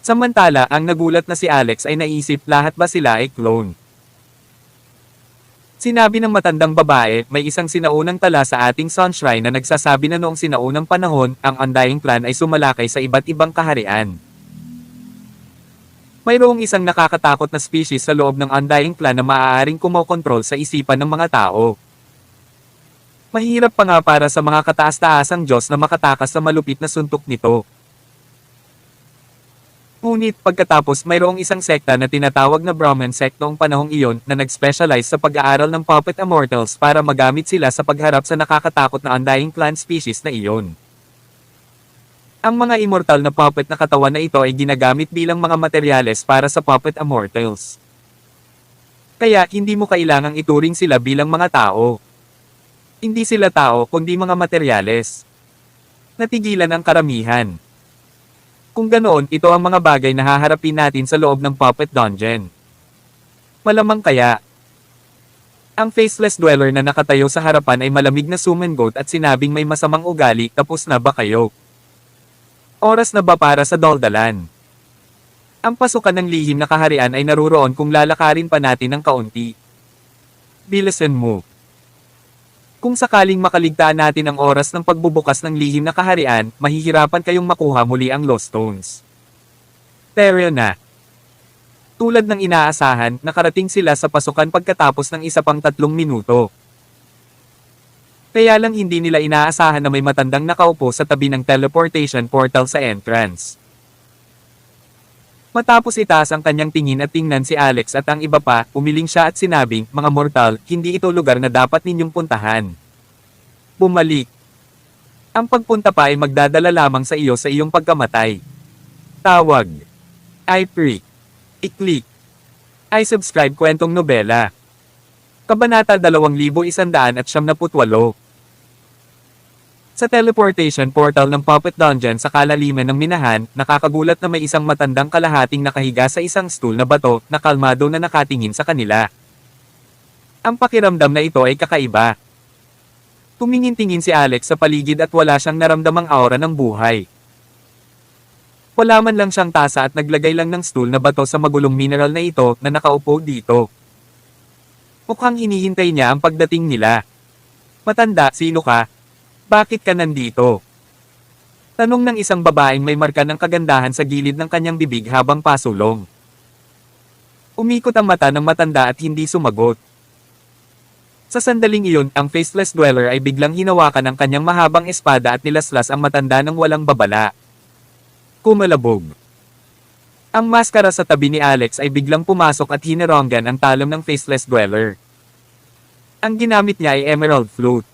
Samantala, ang nagulat na si Alex ay naisip, lahat ba sila ay clone? Sinabi ng matandang babae, may isang sinaunang tala sa ating Sunshrine na nagsasabi na noong sinaunang panahon, ang Undying Clan ay sumalakay sa iba't ibang kaharian. Mayroong isang nakakatakot na species sa loob ng Undying Clan na maaaring kumokontrol sa isipan ng mga tao. Mahirap pa nga para sa mga kataas-taasang Diyos na makatakas sa malupit na suntok nito. Ngunit pagkatapos mayroong isang sekta na tinatawag na Brahman sect noong panahong iyon na nag-specialize sa pag-aaral ng puppet immortals para magamit sila sa pagharap sa nakakatakot na Undying Clan species na iyon. Ang mga immortal na puppet na katawan na ito ay ginagamit bilang mga materyales para sa puppet immortals. Kaya hindi mo kailangang ituring sila bilang mga tao. Hindi sila tao kundi mga materyales. Natigilan ang karamihan. Kung ganoon, ito ang mga bagay na haharapin natin sa loob ng Puppet Dungeon. Malamang kaya. Ang faceless dweller na nakatayo sa harapan ay malamig na summon goat at sinabing may masamang ugali, tapos na ba kayo? Oras na ba para sa daldalan? Ang pasukan ng lihim na kaharian ay naruroon kung lalakarin pa natin ng kaunti. Bilisan mo. Kung sakaling makaligtaan natin ang oras ng pagbubukas ng lihim na kaharian, mahihirapan kayong makuha muli ang Lost Stones. Pero na. Tulad ng inaasahan, nakarating sila sa pasukan pagkatapos ng isa pang 3 minuto. Kaya lang hindi nila inaasahan na may matandang nakaupo sa tabi ng teleportation portal sa entrance. Matapos itaas ang kanyang tingin at tingnan si Alex at ang iba pa, umiling siya at sinabing, mga mortal, hindi ito lugar na dapat ninyong puntahan. Bumalik. Ang pagpunta pa ay magdadala lamang sa iyong pagkamatay. Tawag. I-pre. I-click. I-subscribe kwentong nobela. Kabanata 2178. Sa teleportation portal ng Puppet Dungeon sa kalaliman ng minahan, nakakagulat na may isang matandang kalahating nakahiga sa isang stool na bato na kalmado na nakatingin sa kanila. Ang pakiramdam na ito ay kakaiba. Tumingin-tingin si Alex sa paligid at wala siyang naramdamang aura ng buhay. Wala man lang siyang tasa at naglagay lang ng stool na bato sa magulong mineral na ito na nakaupo dito. Mukhang hinihintay niya ang pagdating nila. Matanda, sino ka? Bakit ka nandito? Tanong ng isang babaeng may marka ng kagandahan sa gilid ng kanyang bibig habang pasulong. Umikot ang mata ng matanda at hindi sumagot. Sa sandaling iyon, ang faceless dweller ay biglang hinawakan ang kanyang mahabang espada at nilaslas ang matanda ng walang babala. Kumalabog. Ang maskara sa tabi ni Alex ay biglang pumasok at hinaronggan ang talam ng faceless dweller. Ang ginamit niya ay emerald flute.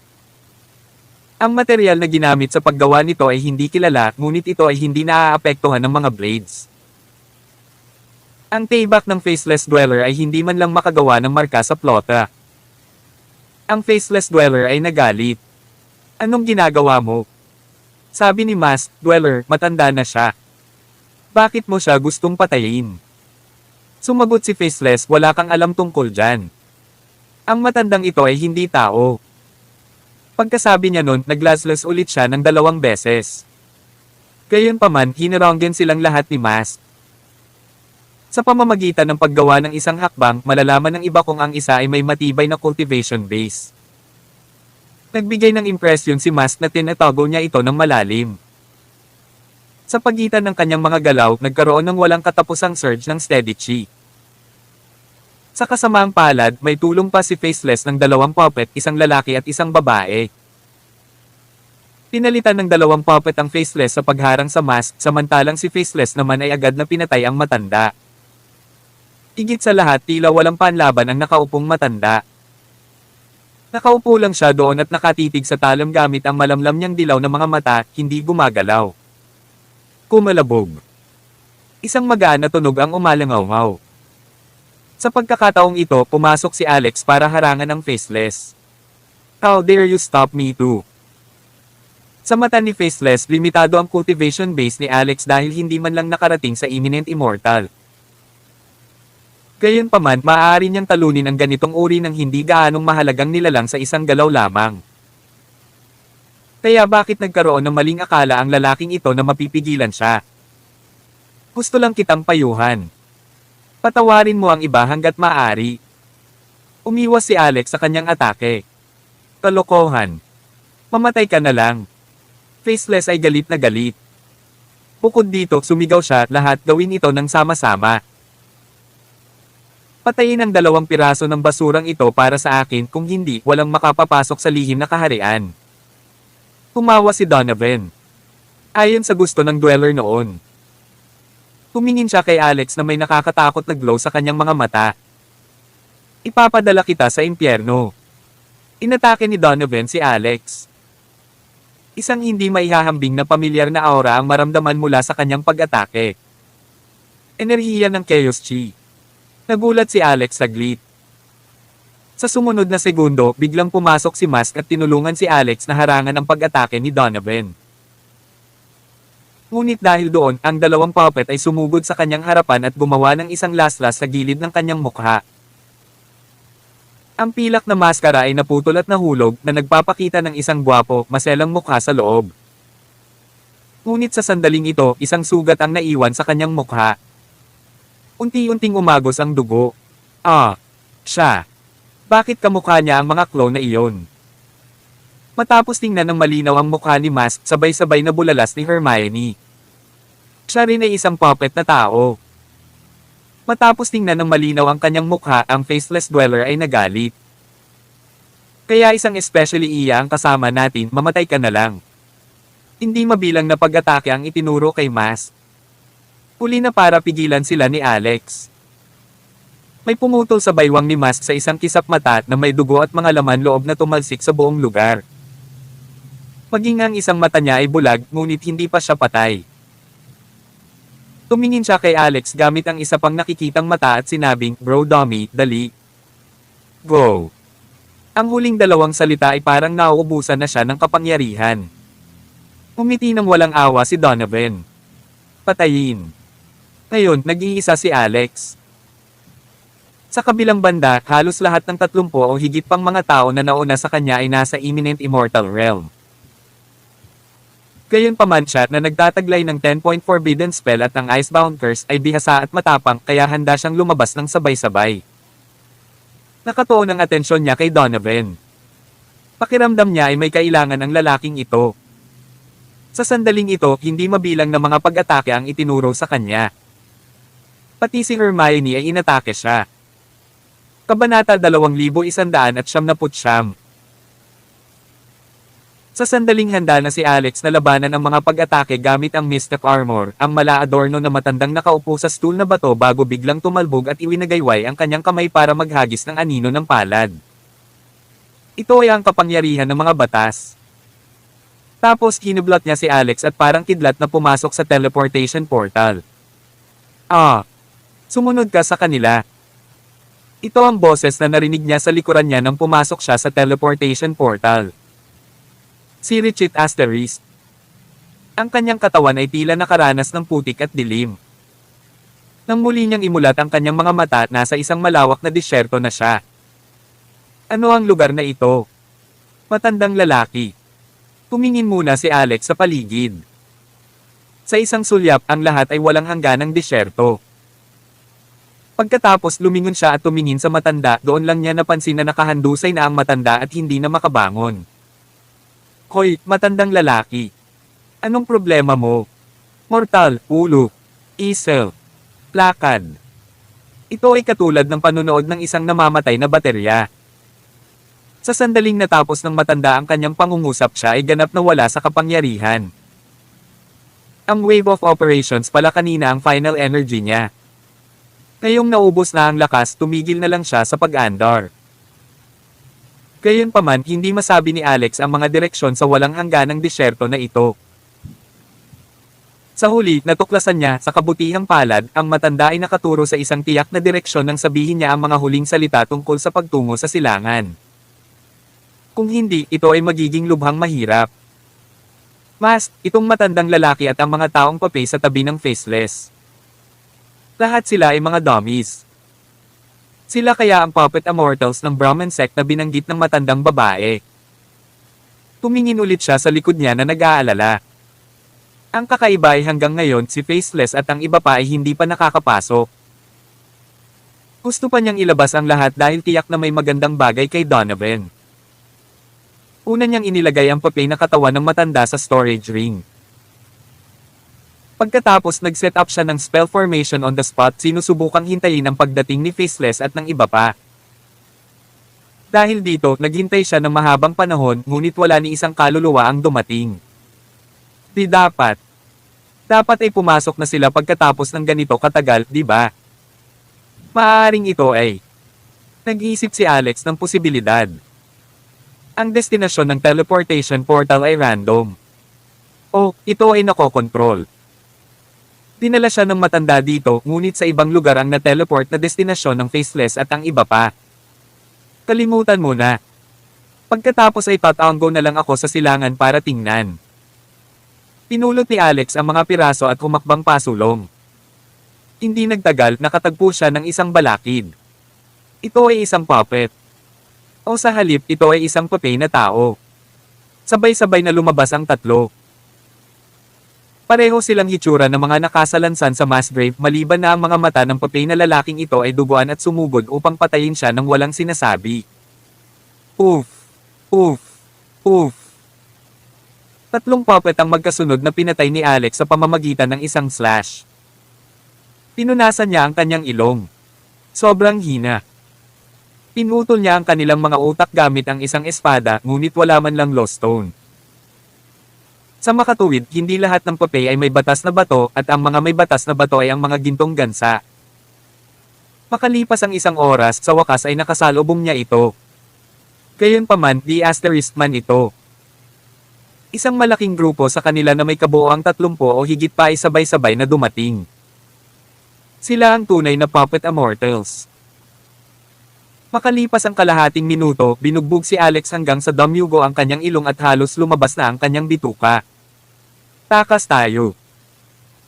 Ang materyal na ginamit sa paggawa nito ay hindi kilala, ngunit ito ay hindi naaapektuhan ng mga blades. Ang tayback ng Faceless Dweller ay hindi man lang makagawa ng marka sa plota. Ang Faceless Dweller ay nagalit. Anong ginagawa mo? Sabi ni Masked Dweller, matanda na siya. Bakit mo siya gustong patayin? Sumagot si Faceless, wala kang alam tungkol dyan. Ang matandang ito ay hindi tao. Pagkasabi niya nun, naglaslas ulit siya ng 2 beses. Gayunpaman, hinironggen silang lahat ni Masked. Sa pamamagitan ng paggawa ng isang hakbang, malalaman ng iba kung ang isa ay may matibay na cultivation base. Nagbigay ng impresyon si Masked na tinatago niya ito ng malalim. Sa pagitan ng kanyang mga galaw, nagkaroon ng walang katapusang surge ng steady chi. Sa kasamaang palad, may tulong pa si Faceless ng 2 puppet, isang lalaki at isang babae. Pinalitan ng 2 puppet ang Faceless sa pagharang sa Masked, samantalang si Faceless naman ay agad na pinatay ang matanda. Higit sa lahat, tila walang panlaban ang nakaupong matanda. Nakaupo lang siya doon at nakatitig sa talam gamit ang malamlam niyang dilaw na mga mata, hindi gumagalaw. Kumalabog. Isang magaan na tunog ang umalangaw-ngaw. Sa pagkakataong ito, pumasok si Alex para harangan ang Faceless. How dare you stop me too? Sa mata ni Faceless, limitado ang cultivation base ni Alex dahil hindi man lang nakarating sa Imminent Immortal. Gayunpaman, maaari niyang talunin ang ganitong uri ng hindi gaanong mahalagang nilalang sa isang galaw lamang. Kaya bakit nagkaroon ng maling akala ang lalaking ito na mapipigilan siya? Gusto lang kitang payuhan. Patawarin mo ang iba hanggat maaari. Umiwas si Alex sa kanyang atake. Kalokohan. Mamatay ka na lang. Faceless ay galit na galit. Bukod dito, sumigaw siya, lahat gawin ito ng sama-sama. Patayin ang 2 piraso ng basurang ito para sa akin, kung hindi, walang makapapasok sa lihim na kaharian. Tumawa si Donovan. Ayon sa gusto ng dweller noon. Tumingin siya kay Alex na may nakakatakot na glow sa kanyang mga mata. Ipapadala kita sa impyerno. Inatake ni Donovan si Alex. Isang hindi maihahambing na pamilyar na aura ang maramdaman mula sa kanyang pag-atake. Enerhiya ng Chaos Chi. Nagulat si Alex saglit. Sa sumunod na segundo, biglang pumasok si Masked at tinulungan si Alex na harangan ang pag-atake ni Donovan. Ngunit dahil doon, ang 2 puppet ay sumugod sa kanyang harapan at gumawa ng isang laslas sa gilid ng kanyang mukha. Ang pilak na maskara ay naputol at nahulog na nagpapakita ng isang gwapo, maselang mukha sa loob. Ngunit sa sandaling ito, isang sugat ang naiwan sa kanyang mukha. Unti-unting umagos ang dugo. Siya. Bakit kamukha niya ang mga clone na iyon? Matapos tingnan ng malinaw ang mukha ni Masked, sabay-sabay na bulalas ni Hermione. Siya rin ay isang puppet na tao. Matapos tingnan ng malinaw ang kanyang mukha, ang Faceless Dweller ay nagalit. Kaya isang especially iya ang kasama natin, mamatay ka na lang. Hindi mabilang na pag-atake ang itinuro kay Masked. Uli na para pigilan sila ni Alex. May pumutol sa baywang ni Masked sa isang kisap mata na may dugo at mga laman loob na tumalsik sa buong lugar. Maging ang isang mata niya ay bulag, ngunit hindi pa siya patay. Tumingin siya kay Alex gamit ang isa pang nakikitang mata at sinabing, "Bro dummy, dali. Go." Ang huling 2 salita ay parang nauubusan na siya ng kapangyarihan. Umiti ng walang awa si Donovan. Patayin. Ngayon, nag-iisa si Alex. Sa kabilang banda, halos lahat ng 30 o higit pang mga tao na nauna sa kanya ay nasa Imminent Immortal Realm. Gayunpaman siya na nagtataglay ng 10-point forbidden spell at ang Icebound Curse ay bihasa at matapang kaya handa siyang lumabas ng sabay-sabay. Nakatuon ang atensyon niya kay Donovan. Pakiramdam niya ay may kailangan ang lalaking ito. Sa sandaling ito, hindi mabilang na mga pag-atake ang itinuro sa kanya. Pati si Hermione ay inatake siya. Kabanata 2199. Sa sandaling handa na si Alex na labanan ang mga pag-atake gamit ang Mystic Armor, ang mala-adorno na matandang nakaupo sa stool na bato bago biglang tumalbog at iwinagayway ang kanyang kamay para maghagis ng anino ng palad. Ito ay ang kapangyarihan ng mga batas. Tapos hinublot niya si Alex at parang kidlat na pumasok sa teleportation portal. Ah! Sumunod ka sa kanila. Ito ang boses na narinig niya sa likuran niya nang pumasok siya sa teleportation portal. Si Richit Asterisk. Ang kanyang katawan ay tila nakaranas ng putik at dilim. Nang muli niyang imulat ang kanyang mga mata, nasa isang malawak na disyerto na siya. Ano ang lugar na ito? Matandang lalaki. Tumingin muna si Alex sa paligid. Sa isang sulyap, ang lahat ay walang hangganang disyerto. Pagkatapos lumingon siya at tumingin sa matanda, doon lang niya napansin na nakahandusay na ang matanda at hindi na makabangon. Hoy, matandang lalaki. Anong problema mo? Mortal, ulo, isel, lakad. Ito ay katulad ng panunood ng isang namamatay na baterya. Sa sandaling natapos ng matanda ang kanyang pangungusap, siya ay ganap na wala sa kapangyarihan. Ang wave of operations pala kanina ang final energy niya. Ngayong naubos na ang lakas, tumigil na lang siya sa pag-andar. Gayunpaman, hindi masabi ni Alex ang mga direksyon sa walang hangganang disyerto na ito. Sa huli, natuklasan niya, sa kabutihang palad, ang matanda ay nakaturo sa isang tiyak na direksyon nang sabihin niya ang mga huling salita tungkol sa pagtungo sa silangan. Kung hindi, ito ay magiging lubhang mahirap. Mas, itong matandang lalaki at ang mga taong papay sa tabi ng faceless. Lahat sila ay mga dummies. Sila kaya ang puppet immortals ng Brahmin sect na binanggit ng matandang babae. Tumingin ulit siya sa likod niya na nag-aalala. Ang kakaiba ay hanggang ngayon si Faceless at ang iba pa ay hindi pa nakakapasok. Gusto pa niyang ilabas ang lahat dahil tiyak na may magandang bagay kay Donovan. Una niyang inilagay ang papel na katawan ng matanda sa storage ring. Pagkatapos nag-set up siya ng spell formation on the spot, sinusubukang hintayin ang pagdating ni Faceless at ng iba pa. Dahil dito, naghintay siya ng mahabang panahon, ngunit wala ni isang kaluluwa ang dumating. Di dapat. Dapat ay pumasok na sila pagkatapos ng ganito katagal, di ba? Maaaring ito ay. Nag-iisip si Alex ng posibilidad. Ang destinasyon ng teleportation portal ay random. O, ito ay nakokontrol. Dinala siya ng matanda dito, ngunit sa ibang lugar ang na-teleport na destinasyon ng Faceless at ang iba pa. Kalimutan mo na. Pagkatapos ay tatanggo na lang ako sa silangan para tingnan. Pinulot ni Alex ang mga piraso at humakbang pasulong. Hindi nagtagal, nakatagpo siya ng isang balakid. Ito ay isang puppet. O sa halip, ito ay isang papay na tao. Sabay-sabay na lumabas ang tatlo. Pareho silang hitsura ng mga nakasalansan sa mass grave, maliban na ang mga mata ng papay na lalaking ito ay duguan at sumugod upang patayin siya nang walang sinasabi. Oof! Oof! Oof! Tatlong puppet ang magkasunod na pinatay ni Alex sa pamamagitan ng isang slash. Pinunasan niya ang kanyang ilong. Sobrang hina. Pinutol niya ang kanilang mga utak gamit ang isang espada, ngunit wala man lang lost stone. Sa makatuwid, hindi lahat ng papay ay may batas na bato, at ang mga may batas na bato ay ang mga gintong gansa. Makalipas ang isang oras, sa wakas ay nakasalubong niya ito. Gayunpaman, di asterisk man ito. Isang malaking grupo sa kanila na may kabuoang 30 o higit pa ay sabay-sabay na dumating. Sila ang tunay na puppet immortals. Makalipas ang kalahating minuto, binugbog si Alex hanggang sa dumyugo ang kanyang ilong at halos lumabas na ang kanyang bituka. Takas tayo.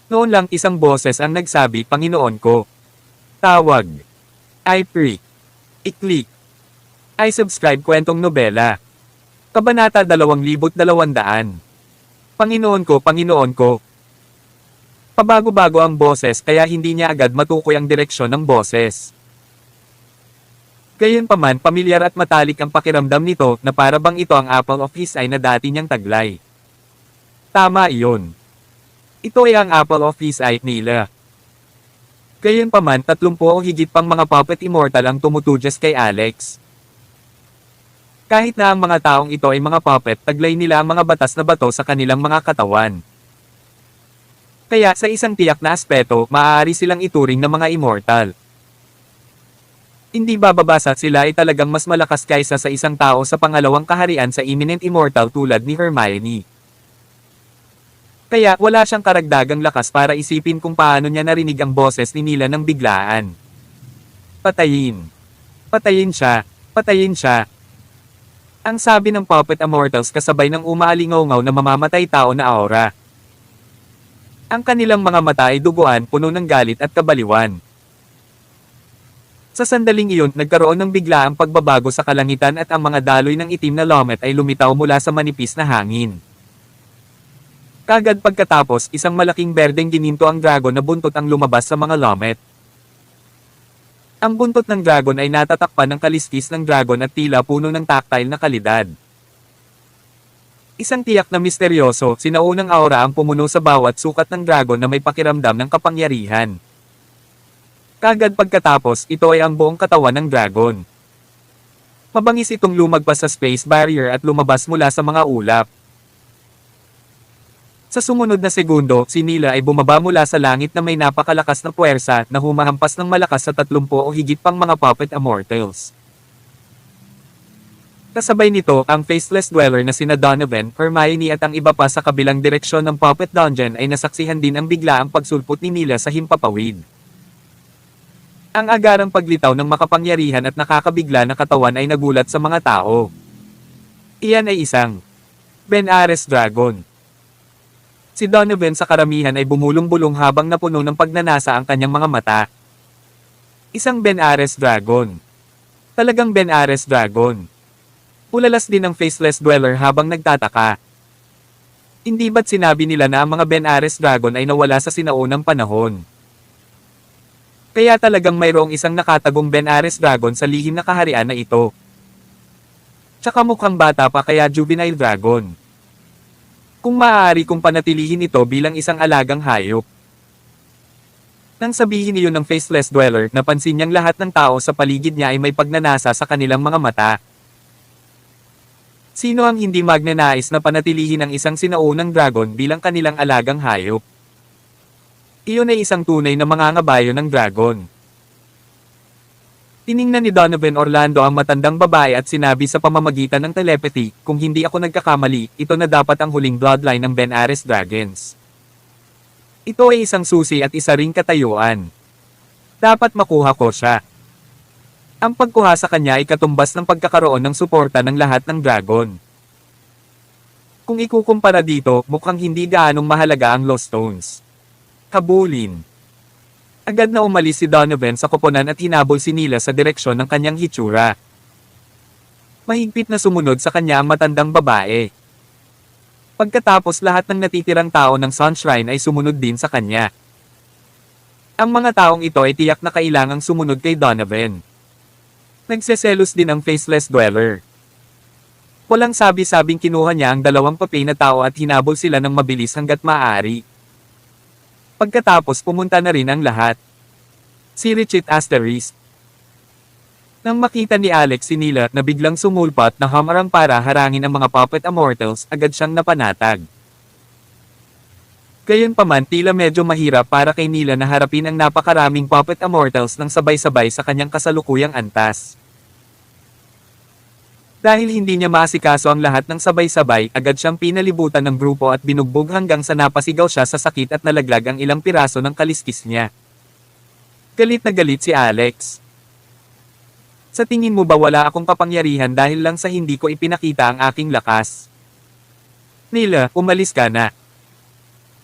Noon lang isang boses ang nagsabi, Panginoon ko. Tawag. I pray. I-click. I subscribe kwentong nobela. Kabanata 2200. Panginoon ko, Panginoon ko. Pabago-bago ang boses kaya hindi niya agad matukoy ang direksyon ng boses. Gayunpaman, pamilyar at matalik ang pakiramdam nito na para bang ito ang apple of his eye na dati niyang taglay. Tama iyon. Ito ay ang apple of his eye nila. Gayunpaman, 30 o higit pang mga puppet immortal ang tumutudyas kay Alex. Kahit na ang mga taong ito ay mga puppet, taglay nila ang mga batas na bato sa kanilang mga katawan. Kaya sa isang tiyak na aspeto, maaari silang ituring na mga immortal. Hindi bababasa, sila ay talagang mas malakas kaysa sa isang tao sa pangalawang kaharian sa imminent immortal tulad ni Hermione. Kaya wala siyang karagdagang lakas para isipin kung paano niya narinig ang boses ni Nila ng biglaan. Patayin. Patayin siya. Patayin siya. Ang sabi ng Puppet Immortals kasabay ng umaalingaw na mamamatay tao na aura. Ang kanilang mga mata ay duguan, puno ng galit at kabaliwan. Sa sandaling iyon, nagkaroon ng biglaang pagbabago sa kalangitan at ang mga daloy ng itim na lomet ay lumitaw mula sa manipis na hangin. Kagad pagkatapos, isang malaking berdeng gininto ang dragon na buntot ang lumabas sa mga lomet. Ang buntot ng dragon ay natatakpan ng kaliskis ng dragon at tila puno ng tactile na kalidad. Isang tiyak na misteryoso, sinaunang aura ang pumuno sa bawat sukat ng dragon na may pakiramdam ng kapangyarihan. Kagad pagkatapos, ito ay ang buong katawan ng dragon. Mabangis itong lumagpas sa space barrier at lumabas mula sa mga ulap. Sa sumunod na segundo, si Nila ay bumaba mula sa langit na may napakalakas na puwersa na humahampas ng malakas sa 30 o higit pang mga Puppet Immortals. Kasabay nito, ang Faceless Dweller na sina Donovan, Hermione at ang iba pa sa kabilang direksyon ng Puppet Dungeon ay nasaksihan din ang biglaang pagsulpot ni Nila sa himpapawid. Ang agarang paglitaw ng makapangyarihan at nakakabigla na katawan ay nagulat sa mga tao. Iyan ay isang Ben-Ares Dragon. Si Donovan sa karamihan ay bumulong-bulong habang napuno ng pagnanasa ang kanyang mga mata. Isang Ben-Ares Dragon. Talagang Ben-Ares Dragon. Ulalas din ang Faceless Dweller habang nagtataka. Hindi ba't sinabi nila na ang mga Ben-Ares Dragon ay nawala sa sinaunang panahon? Kaya talagang mayroong isang nakatagong Ben-Ares Dragon sa lihim na kaharian na ito. Tsaka mukhang bata pa kaya juvenile dragon. Kung maaari kong panatilihin ito bilang isang alagang hayop. Nang sabihin niyo ng Faceless Dweller, napansin niyang lahat ng tao sa paligid niya ay may pagnanasa sa kanilang mga mata. Sino ang hindi magnanais na panatilihin ang isang sinaunang dragon bilang kanilang alagang hayop? Iyon ay isang tunay na mangangabayo ng dragon. Tiningnan ni Donovan Orlando ang matandang babae at sinabi sa pamamagitan ng telepathy, kung hindi ako nagkakamali, ito na dapat ang huling bloodline ng Ben-Ares Dragons. Ito ay isang susi at isa ring katayuan. Dapat makuha ko siya. Ang pagkuha sa kanya ay katumbas ng pagkakaroon ng suporta ng lahat ng dragon. Kung ikukumpara dito, mukhang hindi gaanong mahalaga ang Lost Stones. Habulin. Agad na umalis si Donovan sa koponan at hinabol si Nila sa direksyon ng kanyang hitsura. Mahigpit na sumunod sa kanya ang matandang babae. Pagkatapos lahat ng natitirang tao ng Sunshrine ay sumunod din sa kanya. Ang mga taong ito ay tiyak na kailangang sumunod kay Donovan. Nagseselos din ang Faceless Dweller. Walang sabi-sabing kinuha niya ang 2 papay na tao at hinabol sila ng mabilis hanggat maaari. Pagkatapos pumunta na rin ang lahat. Si Richit Asterisk. Nang makita ni Alex si Nila na biglang sumulpat na hamarang para harangin ang mga Puppet Immortals, agad siyang napanatag. Gayunpaman tila medyo mahirap para kay Nila na harapin ang napakaraming Puppet Immortals ng sabay-sabay sa kanyang kasalukuyang antas. Dahil hindi niya maasikaso ang lahat ng sabay-sabay, agad siyang pinalibutan ng grupo at binugbog hanggang sa napasigaw siya sa sakit at nalaglag ang ilang piraso ng kaliskis niya. Galit na galit si Alex. Sa tingin mo ba wala akong kapangyarihan dahil lang sa hindi ko ipinakita ang aking lakas? Nila, umalis ka na.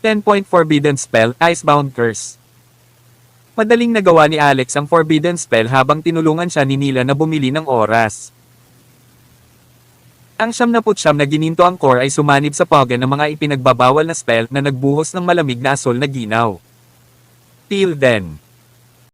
10-point Forbidden Spell, Icebound Curse. Madaling nagawa ni Alex ang Forbidden Spell habang tinulungan siya ni Nila na bumili ng oras. Ang 79 na gininto ang core ay sumanib sa pogen ng mga ipinagbabawal na spell na nagbuhos ng malamig na asol na ginaw. Till then.